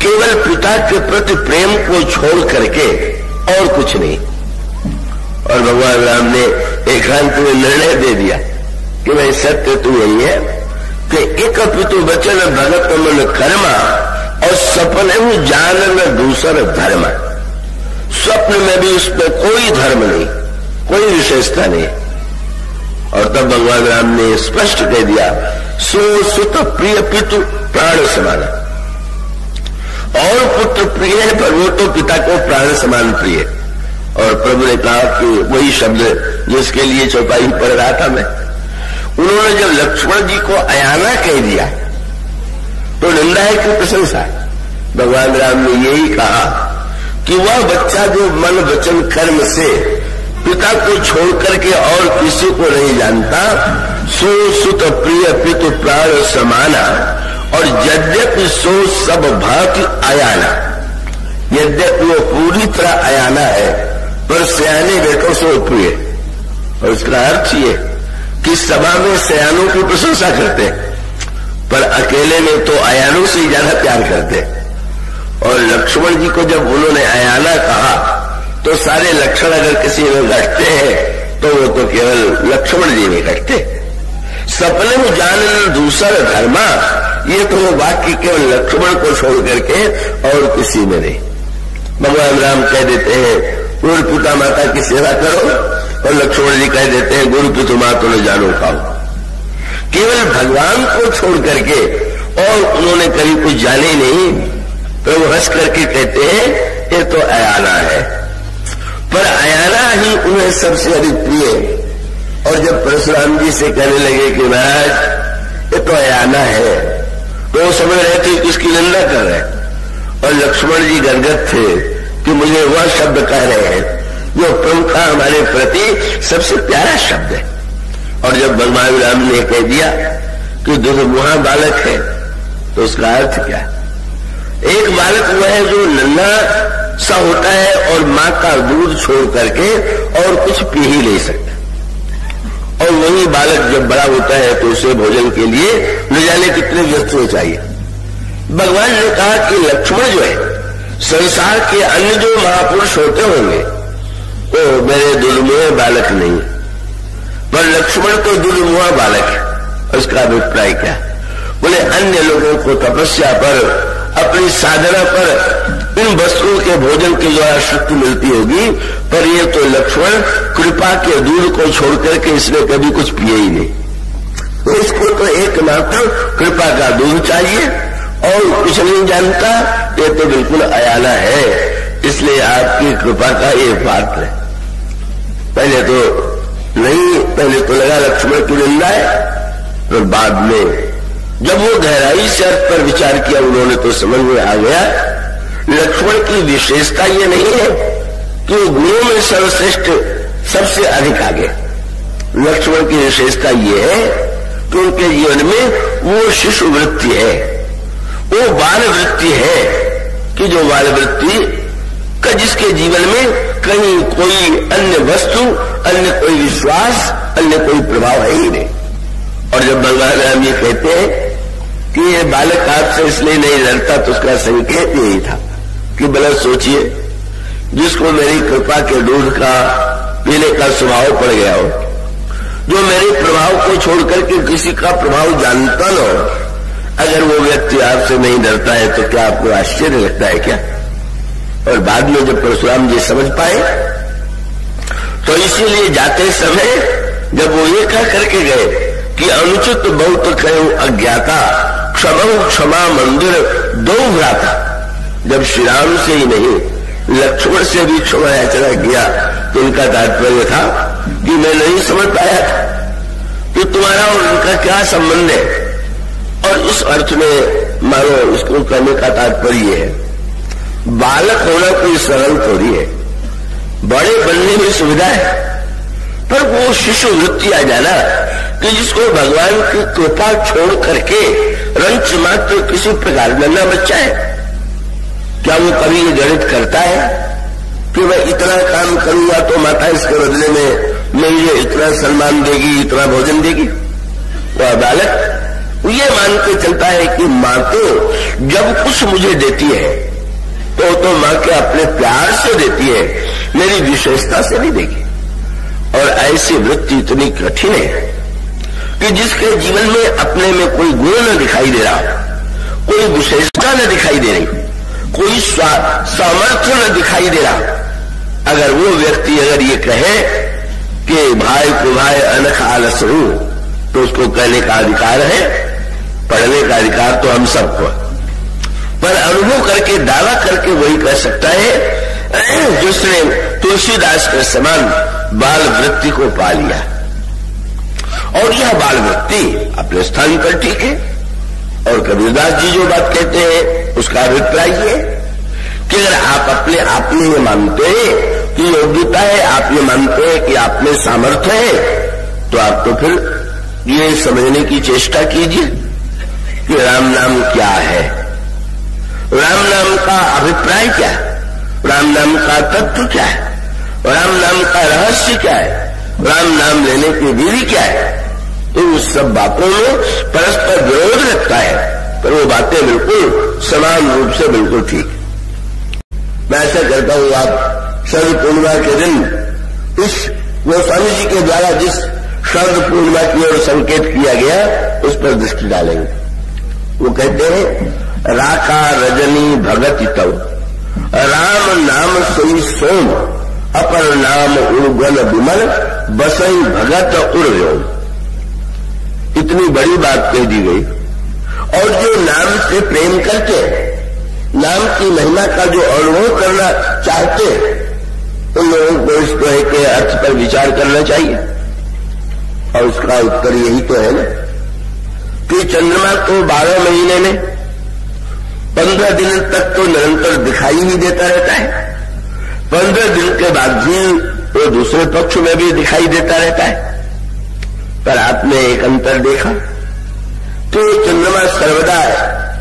केवल पिता के प्रति प्रेम को छोड़ करके और कुछ नहीं। और भगवान राम ने एकांत में निर्णय दे दिया कि भाई सत्य तो यही है कि एक पितु वचन भगत मन कर्मा, और सपने में जान में दूसरा धर्म। स्वप्न में भी उसमें कोई धर्म नहीं, कोई विशेषता नहीं। और तब भगवान राम ने स्पष्ट कह दिया, सो सुत प्रिय पितु प्राण समान। और पुत्र प्रिय है पर वो तो पिता को प्राण समान प्रिय। और प्रभु ने कहा कि वही शब्द जिसके लिए चौपाई पढ़ रहा था मैं, उन्होंने जब लक्ष्मण जी को अयाना कह दिया तो निंदा है कि प्रशंसा? भगवान राम ने यही कहा कि वह बच्चा जो मन वचन कर्म से पिता को छोड़ करके और किसी को नहीं जानता, सो सुत प्रिय पितु प्राण समाना। और यद्यपि सो सब भांति अयाना, यद्यपि वो पूरी तरह अयाना है पर सयाने बेटों से प्रिय। और इसका अर्थ ये कि सभा में सयानों की प्रशंसा करते पर अकेले में तो अयानों से ज्यादा प्यार करते। और लक्ष्मण जी को जब उन्होंने अयाना कहा तो सारे लक्षण अगर किसी में घटते हैं तो वो तो केवल लक्ष्मण जी में घटते। सपने में जान दूसरा धर्मा, ये तो वो वाक्य केवल लक्ष्मण को छोड़ करके और किसी में नहीं। भगवान राम कह देते हैं गुरु पिता माता की सेवा करो, और लक्ष्मण जी कह देते हैं गुरु पिता माता ने जानो खाओ। केवल भगवान को छोड़ करके और उन्होंने कभी कुछ जाने नहीं। तो वो हंस करके कहते हैं ये तो अयाना है, पर अयाना ही उन्हें सबसे अधिक प्रिय। और जब परशुराम जी से कहने लगे कि महाराज ये तो अयाना है, तो वो समझ रहे थे कि इसकी निंदा कर रहे हैं। और लक्ष्मण जी गदगद थे कि मुझे वह शब्द कह रहे हैं जो प्रभु का हमारे प्रति सबसे प्यारा शब्द है। और जब भगवान राम ने कह दिया कि दुर्मुहा बालक है, तो उसका अर्थ क्या? एक बालक वो है जो नन्हा सा होता है और मां का दूध छोड़ करके और कुछ पी ही नहीं सकता। और वही बालक जब बड़ा होता है तो उसे भोजन के लिए ले जाने कितने वस्तुएं चाहिए। भगवान ने कहा कि लक्ष्मण जो है संसार के अन्य जो महापुरुष होते होंगे वो मेरे दुर्मुह बालक नहीं, पर लक्ष्मण तो दुर्मुह बालक है। उसका अभिप्राय क्या? बोले अन्य लोगों को तपस्या पर, अपनी साधना पर इन वस्तुओं के भोजन के द्वारा शक्ति मिलती होगी, पर ये तो लक्ष्मण कृपा के दूध को छोड़ करके इसने कभी कुछ पिए ही नहीं। तो इसको तो एकमात्र कृपा का दूध चाहिए और कुछ नहीं जानता। ये तो बिल्कुल अयाना है, इसलिए आपकी कृपा का ये पात्र है। पहले तो लगा लक्ष्मण की निंदा है, और बाद में जब वो गहराई से अर्थ पर विचार किया उन्होंने तो समझ में आ गया लक्ष्मण की विशेषता ये नहीं है कि वो गुणों में सर्वश्रेष्ठ सबसे अधिक आगे। लक्ष्मण की विशेषता ये है कि उनके जीवन में वो शिशु वृत्ति है, वो बाल वृत्ति है कि जो बाल वृत्ति का जिसके जीवन में कहीं कोई अन्य वस्तु, अन्य कोई विश्वास, अन्य कोई प्रभाव है ही नहीं। और जब भगवान राम ये कहते हैं कि ये बालक आपसे इसलिए नहीं डरता, तो उसका संकेत यही था कि भला सोचिए, जिसको मेरी कृपा के दूध का पीने का स्वभाव पड़ गया हो, जो मेरे प्रभाव को छोड़कर के किसी का प्रभाव जानता न हो, अगर वो व्यक्ति आपसे नहीं डरता है तो क्या आपको आश्चर्य लगता है क्या? और बाद में जब परशुराम जी समझ पाए तो इसीलिए जाते समय जब वो ये कह करके गए कि अनुचित बहुत कहो अज्ञाता, क्षमा मंदिर दो भ्राता, जब श्री राम से ही नहीं लक्ष्मण से भी क्षमा याचना किया तो उनका तात्पर्य था कि मैं नहीं समझ पाया था कि तुम्हारा और उनका क्या संबंध है। और इस अर्थ में मानो इसको कहने का तात्पर्य है, बालक होना कोई सरल थोड़ी है, बड़े बनने में सुविधा है, पर वो शिशु वृत्ति आ जाना कि जिसको भगवान की कृपा छोड़ करके रंच मात्र किसी प्रकार नन्हा बच्चा है, क्या वो कभी ये गणित करता है कि मैं इतना काम करूंगा तो माता इसके बदले में मुझे इतना सम्मान देगी, इतना भोजन देगी? वह बालक ये मान के चलता है कि माँ तो जब कुछ मुझे देती है तो माँ के अपने प्यार से देती है, मेरी विशेषता से नहीं देगी। और ऐसी वृत्ति इतनी कठिन है कि जिसके जीवन में अपने में कोई गुण न दिखाई दे रहा, कोई विशेषता न दिखाई दे रही, कोई सामर्थ्य न दिखाई दे रहा, अगर वो व्यक्ति अगर ये कहे कि भाई को भाई अनख आलस हूं, तो उसको कहने का अधिकार है, पढ़ने का अधिकार तो हम सबको, पर अनुभव करके दावा करके वही कह सकता है जिसने तुलसीदास के समान बाल वृत्ति को पा लिया। और यह बाल वृत्ति अपने स्थान पर ठीक है। और कबीरदास जी जो बात कहते हैं उसका अभिप्राय है कि अगर आप अपने आप में ये मानते हैं कि योग्यता है, आप ये मानते हैं कि आप में सामर्थ्य है, तो आप तो फिर ये समझने की चेष्टा कीजिए कि राम नाम क्या है, राम नाम का अभिप्राय क्या है, राम नाम का तत्व क्या है, राम नाम का रहस्य क्या है, राम नाम लेने की विधि क्या है। तो उस सब बातों में परस्पर विरोध रखता है, पर वो बातें बिल्कुल समान रूप से बिल्कुल ठीक। मैं ऐसा करता हूं, आप शरद पूर्णिमा के दिन इस गोस्वामी जी के द्वारा जिस शरद पूर्णिमा की ओर संकेत किया गया उस पर दृष्टि डालेंगे। वो कहते हैं, राका रजनी भगति तव राम नाम सोई सोम, अपर नाम उर्गन विमल बसई भगत उर्व्योम। इतनी बड़ी बात कह दी गई। और जो नाम से प्रेम करके नाम की महिमा का जो अनुभव करना चाहते उन लोगों को इस तरह के अर्थ पर विचार करना चाहिए। और उसका उत्तर यही तो है ना कि चंद्रमा तो 12 महीने में 15 दिन तक तो निरंतर दिखाई ही देता रहता है, 15 दिन के बाद भी वो दूसरे पक्ष में भी दिखाई देता रहता है। पर आपने एक अंतर देखा तो चंद्रमा सर्वदा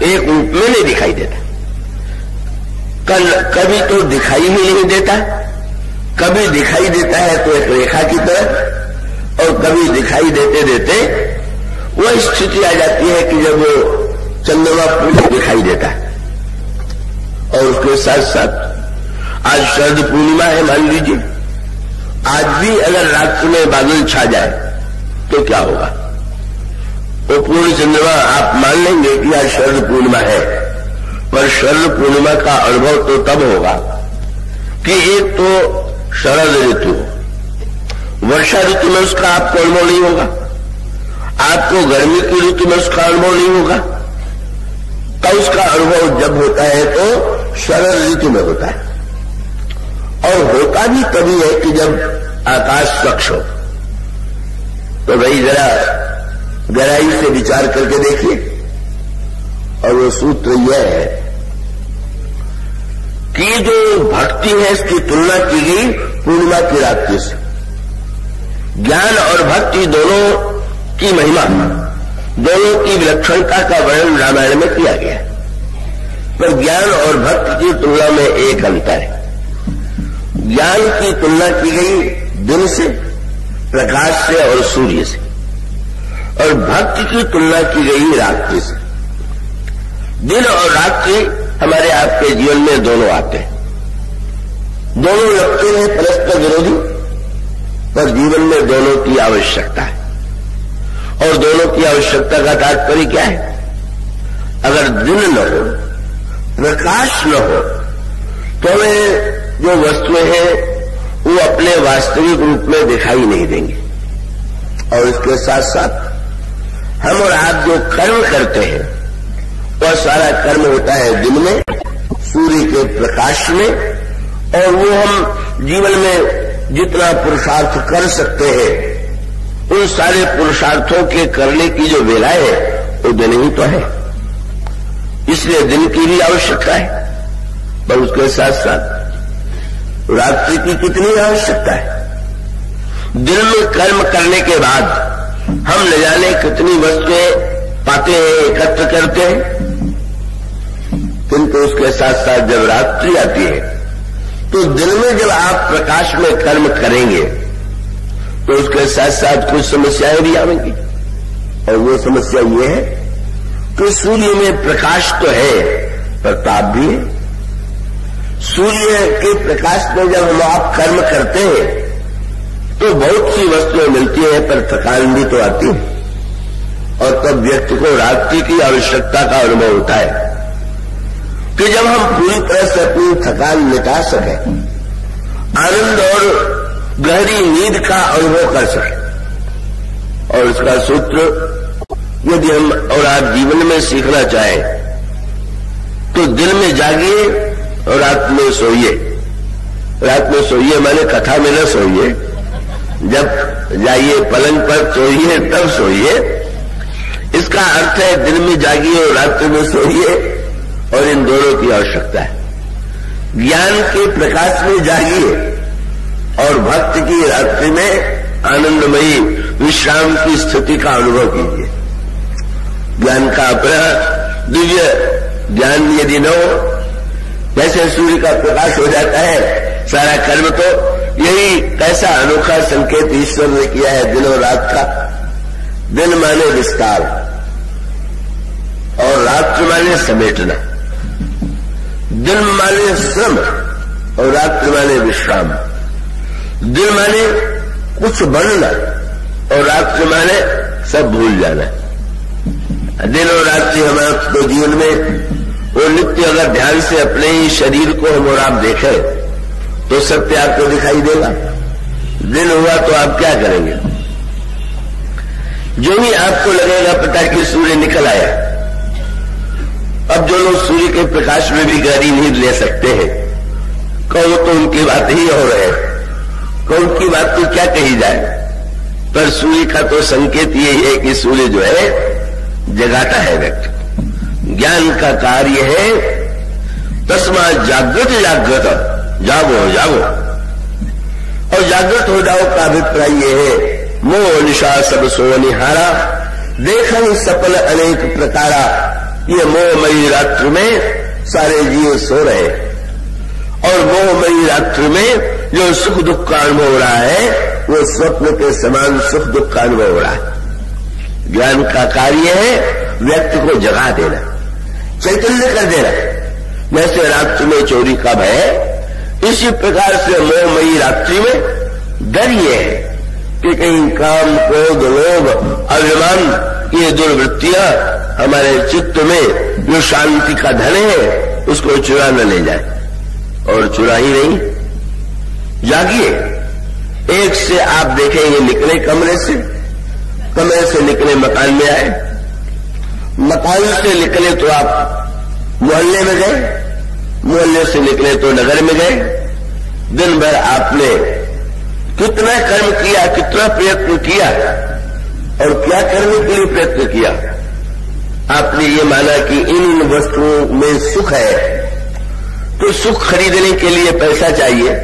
एक रूप में नहीं दिखाई देता, कभी तो दिखाई ही नहीं देता, कभी दिखाई देता है तो एक रेखा की तरह, और कभी दिखाई देते देते वह स्थिति आ जाती है कि जब वो चंद्रमा पूरा दिखाई देता है। और उसके साथ साथ आज शरद पूर्णिमा है, मान लीजिए आज भी अगर रात में बादल छा जाए तो क्या होगा? वो पूर्ण चंद्रमा आप मान लेंगे कि आज शरद पूर्णिमा है, पर शरद पूर्णिमा का अनुभव तो तब होगा कि एक तो शरद ऋतु, वर्षा ऋतु में उसका आपको अनुभव नहीं होगा, आपको गर्मी की ऋतु में उसका अनुभव नहीं होगा। तो उसका अनुभव जब होता है तो शरद ऋतु में होता है, और होता भी तभी है कि जब आकाश स्वच्छ हो। तो भाई जरा गहराई से विचार करके देखिए। और वो सूत्र यह है कि जो भक्ति है इसकी तुलना की गई पूर्णिमा की रात्रि से। ज्ञान और भक्ति दोनों की महिमा, दोनों की विलक्षणता का वर्णन रामायण में किया गया है, पर ज्ञान और भक्ति की तुलना में एक अंतर है। ज्ञान की तुलना की गई दिन से, प्रकाश से और सूर्य से, और भक्ति की तुलना की गई रात्रि से। दिन और रात्रि हमारे आपके जीवन में दोनों आते हैं, दोनों लगते हैं परस्पर विरोधी, पर जीवन में दोनों की आवश्यकता है। और दोनों की आवश्यकता का तात्पर्य क्या है? अगर दिन न हो, प्रकाश न हो, तो हमें जो वस्तुएं हैं वो अपने वास्तविक रूप में दिखाई नहीं देंगे। और इसके साथ साथ हम और आप जो कर्म करते हैं वह सारा कर्म होता है दिन में, सूर्य के प्रकाश में, और वो हम जीवन में जितना पुरुषार्थ कर सकते हैं उन सारे पुरुषार्थों के करने की जो वेला है वो दिन ही तो है। इसलिए दिन की भी आवश्यकता है, पर उसके साथ साथ रात्रि की कितनी आवश्यकता है। दिन में कर्म करने के बाद हम न जाने कितनी वस्तुएं पाते हैं, एकत्र करते हैं, किंतु उसके साथ साथ जब रात्रि आती है तो दिन में जब आप प्रकाश में कर्म करेंगे तो उसके साथ साथ कुछ समस्याएं भी आएंगी। और वो समस्या ये है कि सूर्य में प्रकाश तो है पर ताप भी है। सूर्य के प्रकाश में जब हम आप कर्म करते हैं तो बहुत सी वस्तुएं मिलती हैं, पर थकान भी तो आती है, और तब व्यक्ति को रात्रि की आवश्यकता का अनुभव होता है कि जब हम पूरी तरह से अपनी थकान मिटा सके, आनंद और गहरी नींद का अनुभव कर सके। और इसका सूत्र यदि हम और आप जीवन में सीखना चाहें तो दिन में जागिए और रात में सोइए। रात में सोइए माने कथा में न सोइए, जब जाइए पलंग पर सोइए तब सोइए। इसका अर्थ है दिन में जागिए और रात्रि में सोइए, और इन दोनों की आवश्यकता है। ज्ञान के प्रकाश में जागिए और भक्ति की रात्रि में आनंदमयी विश्राम की स्थिति का अनुभव कीजिए। ज्ञान का अपना दिव्य ज्ञान यदि न हो, जैसे सूर्य का प्रकाश हो जाता है, सारा कर्म तो यही कैसा अनोखा संकेत ईश्वर ने किया है दिन और रात का। दिन माने विस्तार और रात्रि माने समेटना। दिन माने श्रम और रात्रि माने विश्राम। दिन माने कुछ बनना और रात्रि माने सब भूल जाना। दिन और रात्रि हमारे तो जीवन में वो नित्य अगर ध्यान से अपने ही शरीर को हम और आप देखें तो सत्य आपको दिखाई देगा। दिन हुआ तो आप क्या करेंगे? जो ही आपको लगेगा पता कि सूर्य निकल आया। अब जो लोग सूर्य के प्रकाश में भी गहरी नींद ले सकते हैं, कहो तो उनकी बात ही हो रहे हैं, कहो उनकी बात तो क्या कही जाए। पर सूर्य का तो संकेत यही है कि सूर्य जो है जगाता है व्यक्ति। ज्ञान का कार्य है तस्मा जागृत जागृत, जागो जागो और जागृत हो जाओ का अभिप्राय ये है मोह निशा सब सो निहारा, देखन सपन अनेक प्रकारा। ये मोहमयी रात्रि में सारे जीव सो रहे और मोहमयी रात्रि में जो सुख दुख का अनुभव हो रहा है वो स्वप्न के समान सुख दुख का अनुभव हो रहा है। ज्ञान का कार्य है व्यक्ति को जगा देना, चैतन्य कर देना। जैसे रात्रि में चोरी का भय, इसी प्रकार से मोहमयी रात्रि में डर ये है कि कहीं काम, क्रोध, लोभ, अभिमान ये दुर्वृत्तियां हमारे चित्त में जो शांति का धन है उसको चुरा न ले जाए। और चुरा ही नहीं, जागिए। एक से आप देखेंगे निकले कमरे से, कमरे से निकले मकान में आए, मकान से निकले तो आप मोहल्ले में गए, मोहल्ले से निकले तो नगर में गए। दिन भर आपने कितना कर्म किया, कितना प्रयत्न किया और क्या करने के लिए प्रयत्न किया। आपने ये माना कि इन वस्तुओं में सुख है, तो सुख खरीदने के लिए पैसा चाहिए,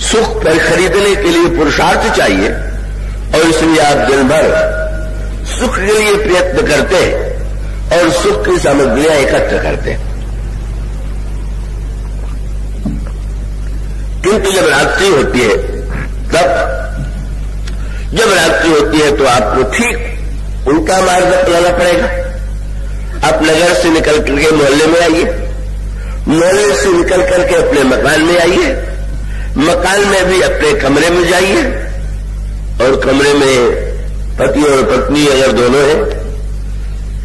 सुख खरीदने के लिए पुरुषार्थ चाहिए, और इसलिए आप दिन भर सुख के लिए प्रयत्न करते हैं और सुख की सामग्रियां एकत्र करते हैं। किंतु जब रात्रि होती है, जब रात्रि होती है तो आपको ठीक उल्टा मार्ग अपनाना पड़ेगा। आप नगर से निकल करके मोहल्ले में आइए, मोहल्ले से निकल करके अपने मकान में आइए, मकान में भी अपने कमरे में जाइए, और कमरे में पति और पत्नी अगर दोनों हैं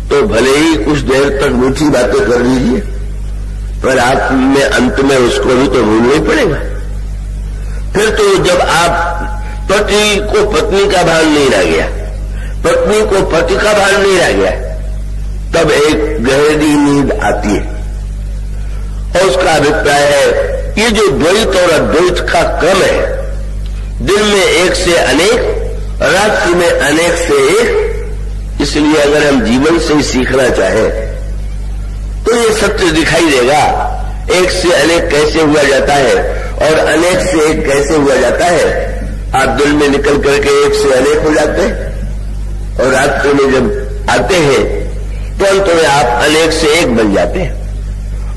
तो भले ही कुछ देर तक मीठी बातें कर लीजिए, पर आप में अंत में उसको भी तो भूलना ही पड़ेगा। फिर तो जब आप पति को पत्नी का भान नहीं रह गया, पत्नी को पति का भान नहीं रह गया, तब एक गहरी नींद आती है। और उसका अभिप्राय है ये जो द्वैत और अद्वैत का क्रम है, दिन में एक से अनेक, रात्रि में अनेक से एक, इसलिए अगर हम जीवन से ही सीखना चाहें तो ये सत्य दिखाई देगा, एक से अनेक कैसे हुआ जाता है और अनेक से एक कैसे हुआ जाता है। आप दिल में निकल करके एक से अनेक हो जाते हैं, और रात्रि में जब आते हैं तो अंत में आप अनेक से एक बन जाते हैं,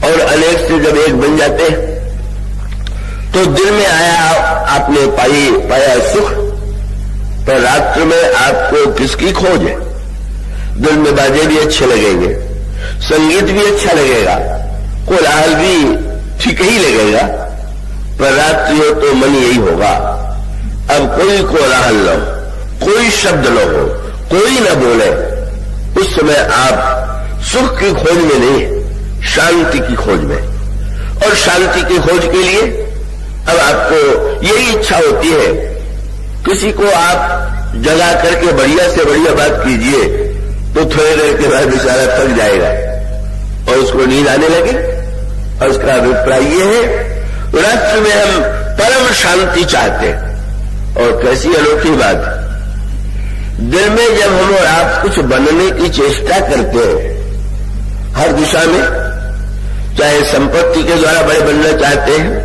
और अनेक से जब एक बन जाते हैं तो दिन में आया आपने पाया सुख, पर रात्रि में आपको किसकी खोज है? दिल में बाजे भी अच्छे लगेंगे, संगीत भी अच्छा लगेगा, कोलाहल भी ठीक ही लगेगा, पर रात्रि हो तो मन यही होगा, अब कोई कोलाहल न हो, कोई शब्द न हो, कोई न बोले। उस समय आप सुख की खोज में नहीं, शांति की खोज में, और शांति की खोज के लिए अब आपको यही इच्छा होती है, किसी को आप जगा करके बढ़िया से बढ़िया बात कीजिए तो थोड़ी देर के बाद बेचारा थक जाएगा और उसको नींद आने लगे। और उसका अभिप्राय ये है, रात्रि में हम परम शांति चाहते हैं। और कैसी अनोखी बात, दिल में जब हम और आप कुछ बनने की चेष्टा करते हैं हर दिशा में, चाहे संपत्ति के द्वारा बड़े बनना चाहते हैं,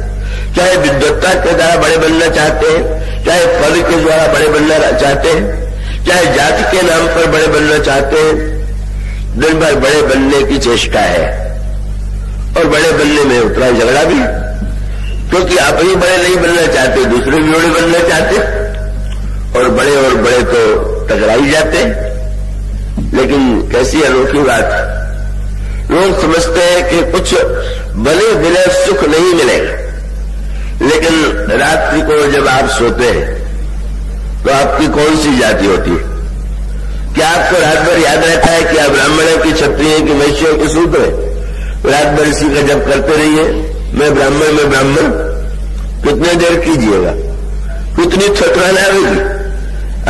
चाहे विद्वत्ता के द्वारा बड़े बनना चाहते हैं, चाहे पद के द्वारा बड़े बनना चाहते हैं, चाहे जाति के नाम पर बड़े बनना चाहते हैं, दिन भर बड़े बनने की चेष्टा है। और बड़े बनने में उतना झगड़ा भी, क्योंकि आप ही बड़े नहीं बनना चाहते, दूसरे भी बड़े बनना चाहते, और बड़े तो टकरा ही जाते। लेकिन कैसी अनोखी बात, लोग समझते हैं कि कुछ बने बिना सुख नहीं मिलेगा, लेकिन रात्रि को जब आप सोते हैं तो आपकी कौन सी जाति होती है? क्या आपको रात भर याद रहता है कि आप ब्राह्मण है कि क्षत्रिय है कि वैश्य है कि शूद्र है? रात भर इसी का जप करते रहिए, मैं ब्राह्मण, कितने देर कीजिएगा, कितनी थकान आएगी?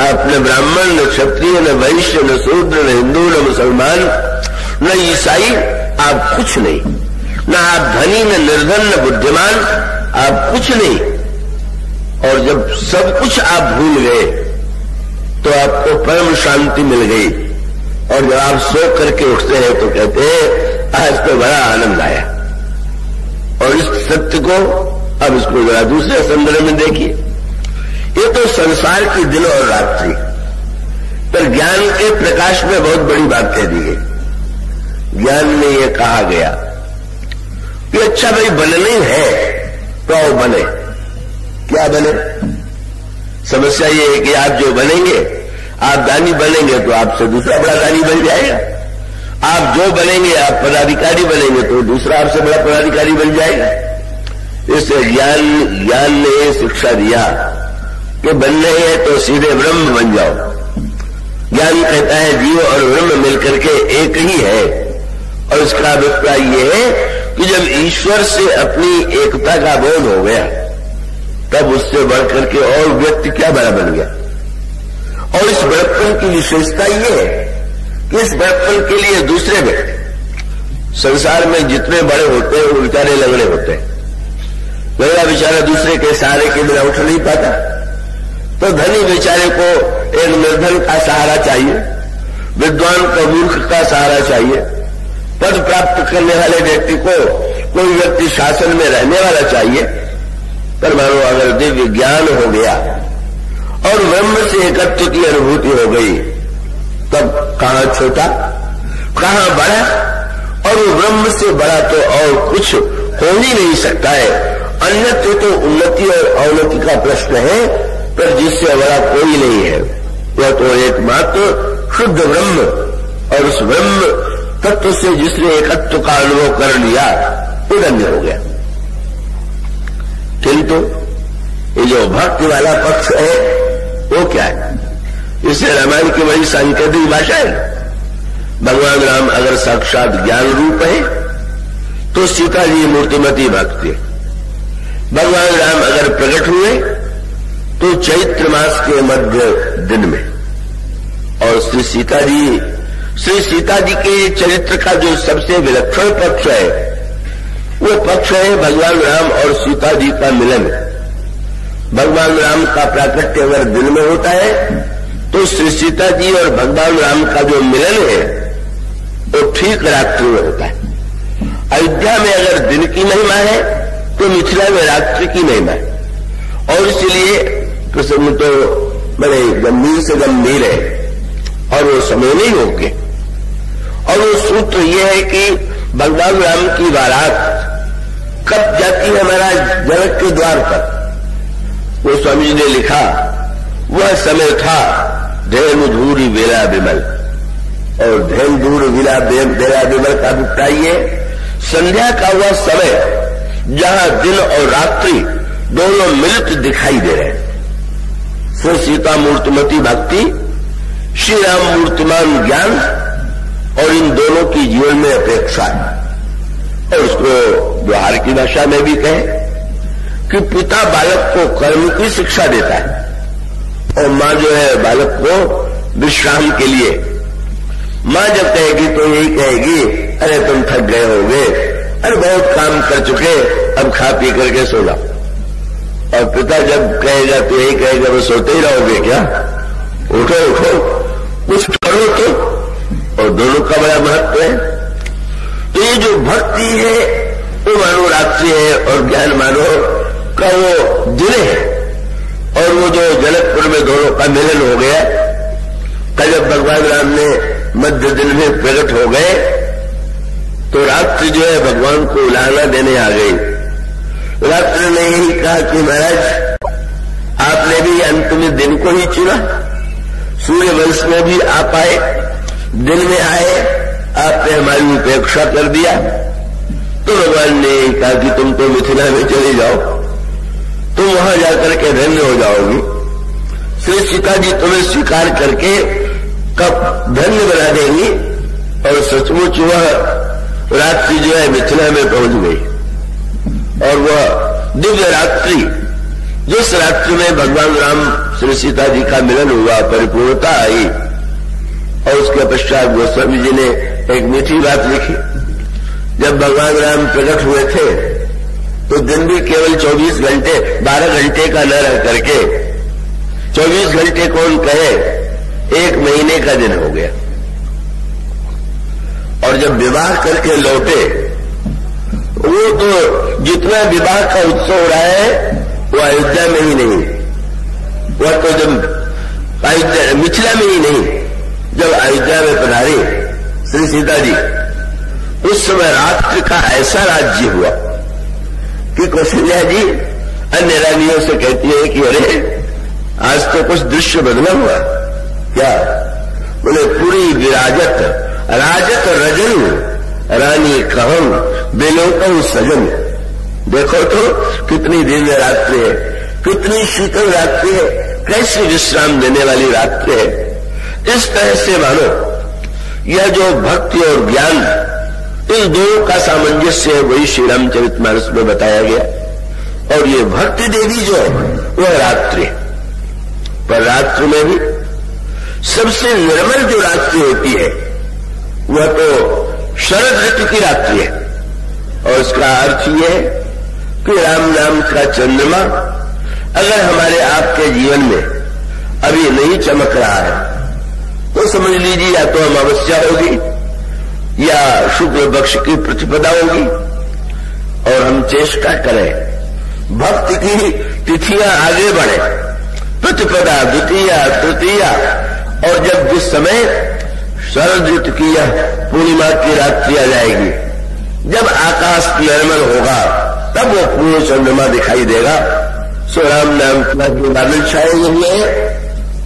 आप न ब्राह्मण, न क्षत्रिय, न वैश्य, न शूद्र, न हिंदू, न मुसलमान, न ईसाई, आप कुछ नहीं, न आप धनी, न निर्धन, न बुद्धिमान, आप कुछ नहीं। और जब सब कुछ आप भूल गए तो आपको परम शांति मिल गई, और जब आप सो करके उठते हैं तो कहते हैं आज तो बड़ा आनंद आया। और इस सत्य को अब इसको जरा दूसरे संदर्भ में देखिए, ये तो संसार की दिन और रात्रि, पर ज्ञान के प्रकाश में बहुत बड़ी बात कह दी गई। ज्ञान में ये कहा गया कि अच्छा भाई बनने है तो आओ बने। क्या बने? समस्या ये है कि आप जो बनेंगे, आप दानी बनेंगे तो आपसे दूसरा बड़ा दानी बन जाएगा, आप जो बनेंगे, आप पदाधिकारी बनेंगे तो दूसरा आपसे बड़ा पदाधिकारी बन जाएगा। इससे ज्ञान ने ये शिक्षा दिया कि बनने है तो सीधे ब्रह्म बन जाओ। ज्ञान कहता है जीव और ब्रह्म मिलकर के एक ही है, और इसका अभिप्राय ये है कि जब ईश्वर से अपनी एकता का बोध हो गया तब उससे बढ़कर के और व्यक्ति क्या बड़ा बन गया। और इस बड़प्पन की विशेषता ये है कि इस बड़प्पन के लिए दूसरे व्यक्ति, संसार में जितने बड़े होते हैं वो बेचारे लंगड़े होते हैं, लंगड़ा बेचारा दूसरे के सहारे के बिना उठ नहीं पाता, तो धनी बेचारे को एक निर्धन का सहारा चाहिए, विद्वान को मूर्ख का सहारा चाहिए, पद प्राप्त करने वाले व्यक्ति को कोई व्यक्ति शासन में रहने वाला चाहिए, पर मानो अगर दिव्य ज्ञान हो गया और ब्रह्म से एकत्व की अनुभूति हो गई, तब कहां छोटा कहां बड़ा, और वो ब्रह्म से बड़ा तो और कुछ हो ही नहीं सकता है। अन्यत्र तो उन्नति और अवनति का प्रश्न है, पर जिससे बड़ा कोई नहीं है। वह तो एकमात्र शुद्ध ब्रह्म, और उस ब्रह्म तत्व से जिसने एकत्व का अनुभव कर लिया वो धन्य हो गया। किंतु ये जो भक्ति वाला पक्ष है वो क्या है? इससे रामायण की बड़ी सांकेतिक भाषा है। भगवान राम अगर साक्षात ज्ञान रूप है तो सीता जी मूर्तिमती भक्ति है। भगवान राम अगर प्रकट हुए तो चैत्र मास के मध्य दिन में, और श्री सीता जी के चरित्र का जो सबसे विलक्षण पक्ष है वो पक्ष है भगवान राम और सीता जी का मिलन। भगवान राम का प्राकट्य अगर दिन में होता है तो श्री सीता जी और भगवान राम का जो मिलन है वो ठीक रात्रि में होता है। अयोध्या में अगर दिन की महिमा है तो मिथिला में रात्रि की महिमा है, और इसलिए प्रसंग तो बड़े गंभीर से गंभीर है और वो समय नहीं होंगे। और वो सूत्र ये है कि भगवान राम की बारात कब जाती है महाराज जनक के द्वार पर। वो स्वामी जी ने लिखा वह समय था धेनु धूरी बेला विमल, और धेनु धूर बेला विमल का अभिप्राय है संध्या का वह समय जहां दिन और रात्रि दोनों मिलित दिखाई दे रहे हैं। श्री सीता मूर्तिमती भक्ति, श्री राम मूर्तिमान ज्ञान, और इन दोनों की जीवन में अपेक्षा है। और उसको व्यवहार की भाषा में भी कहे कि पिता बालक को कर्म की शिक्षा देता है, और मां जो है बालक को विश्राम के लिए। मां जब कहेगी तो यही कहेगी अरे तुम थक गए होगे, अरे बहुत काम कर चुके, अब खा पी करके सो जाओ। और पिता जब कहेगा तो यही कहेगा वो सोते ही रहोगे क्या, उठो उठो कुछ करो तो। और दोनों का बड़ा महत्व है। तो ये जो भक्ति है वो मानो रात्रि है और ज्ञान मानो का वो दिन है। और वो जो जनकपुर में दोनों का मिलन हो गया, जब भगवान राम ने मध्य दिन में प्रकट हो गए तो रात्रि जो है भगवान को उलाहना देने आ गई। रात्रि ने यही कहा कि महाराज आपने भी अंत में दिन को ही चुना, सूर्य वंश में भी आप आए, दिन में आए, आपने हमारी उपेक्षा कर दिया। तो भगवान ने कहा कि तुम तो मिथिला में चले जाओ, तुम वहां जाकर के धन्य हो जाओगी। श्री सीता जी तुम्हें स्वीकार करके कब धन्य बना देंगी। और सचमुच वह रात्रि जो है मिथिला में पहुंच गई। और वह दिव्य रात्रि, जिस रात्रि में भगवान राम श्री सीता जी का मिलन हुआ, परिपूर्णता आई। और उसके पश्चात गोस्वामी जी ने एक मीठी बात लिखी, जब भगवान राम प्रकट हुए थे तो दिन भी केवल 24 घंटे 12 घंटे का न रह करके 24 घंटे कौन कहे 1 महीने का दिन हो गया। और जब विवाह करके लौटे, वो तो जितना विवाह का उत्सव हो रहा है वो अयोध्या में ही नहीं, वह तो जब अयोध्या मिथिला में ही नहीं, जब अयोध्या में पधारे श्री सीता जी, उस समय रात्रि का ऐसा राज्य हुआ कि कौशल्या जी अन्य रानियों से कहती है कि अरे आज तो कुछ दृश्य बदला हुआ। क्या बोले? पूरी विराजत राजत रजन रानी कहम बेलोकम सजन। देखो तो कितनी दिव्य रात्रि है, कितनी शीतल रात्रि है, कैसी विश्राम देने वाली रात्रि है। इस तरह से मानो यह जो भक्ति और ज्ञान, इन दोनों का सामंजस्य है, वही श्री रामचरितमानस में बताया गया। और ये भक्ति देवी जो है वह रात्रि है, पर रात्रि में भी सबसे निर्मल जो रात्रि होती है वह तो शरद ऋतु की रात्रि है। और उसका अर्थ यह है कि राम नाम का चंद्रमा अगर हमारे आपके जीवन में अभी नहीं चमक रहा है तो समझ लीजिए या तो अमावस्या होगी या शुक्ल पक्ष की प्रतिपदा होगी और हम चेष्टा करें भक्ति की तिथियां आगे बढ़े, प्रतिपदा, द्वितीया, तृतीया, और जब जिस समय शरद ऋतु की यह पूर्णिमा की रात्रि आ जाएगी, जब आकाश निर्मल होगा, तब वो पूर्ण चंद्रमा दिखाई देगा। सो राम नाम की बादल छाए हुए हैं,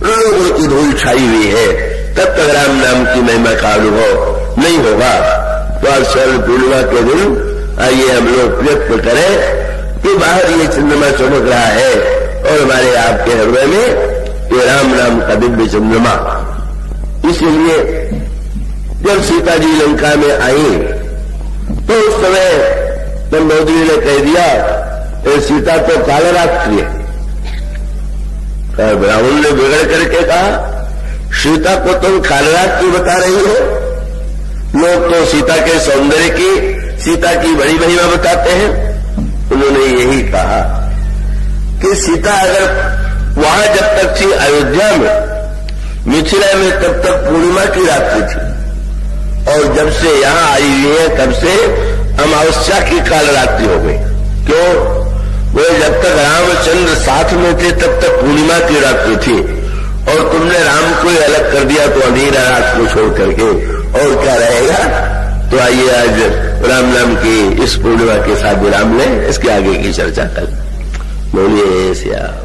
लोगों की धूल छाई हुई है, तब तक राम नाम की महिमा का अनुभव नहीं होगा। तो आज शरद पूर्णिमा के दिन आइए हम लोग व्यक्त करें कि बाहर ये चंद्रमा चमक रहा है और हमारे आपके हृदय में ये राम नाम का दिव्य चंद्रमा। इसलिए जब सीता जी लंका में आई तो उस समय मंदोदरी ने कह दिया, सीता तो कालरात्रि है। ब्राह्मण ने बिगड़ करके कहा, सीता को तुम कालरात्रि बता रही हो? लोग तो सीता के सौंदर्य की, सीता की बड़ी महिमा बताते हैं। उन्होंने यही कहा कि सीता अगर वहां जब तक थी अयोध्या में, मिथिला में, तब तक पूर्णिमा की रात्रि थी, और जब से यहां आई हुई है तब से अमावस्या की काल रात्रि हो गई। क्यों? वो जब तक रामचंद्र साथ में थे तब तक पूर्णिमा की रात्रि थी, और तुमने राम को ही अलग कर दिया तो अंधेरा रात को छोड़ करके और क्या रहेगा। तो आइए आज राम नाम की इस पूर्णिमा के साथ विराम लें, इसके आगे की चर्चा कल। बोलिए श्याम।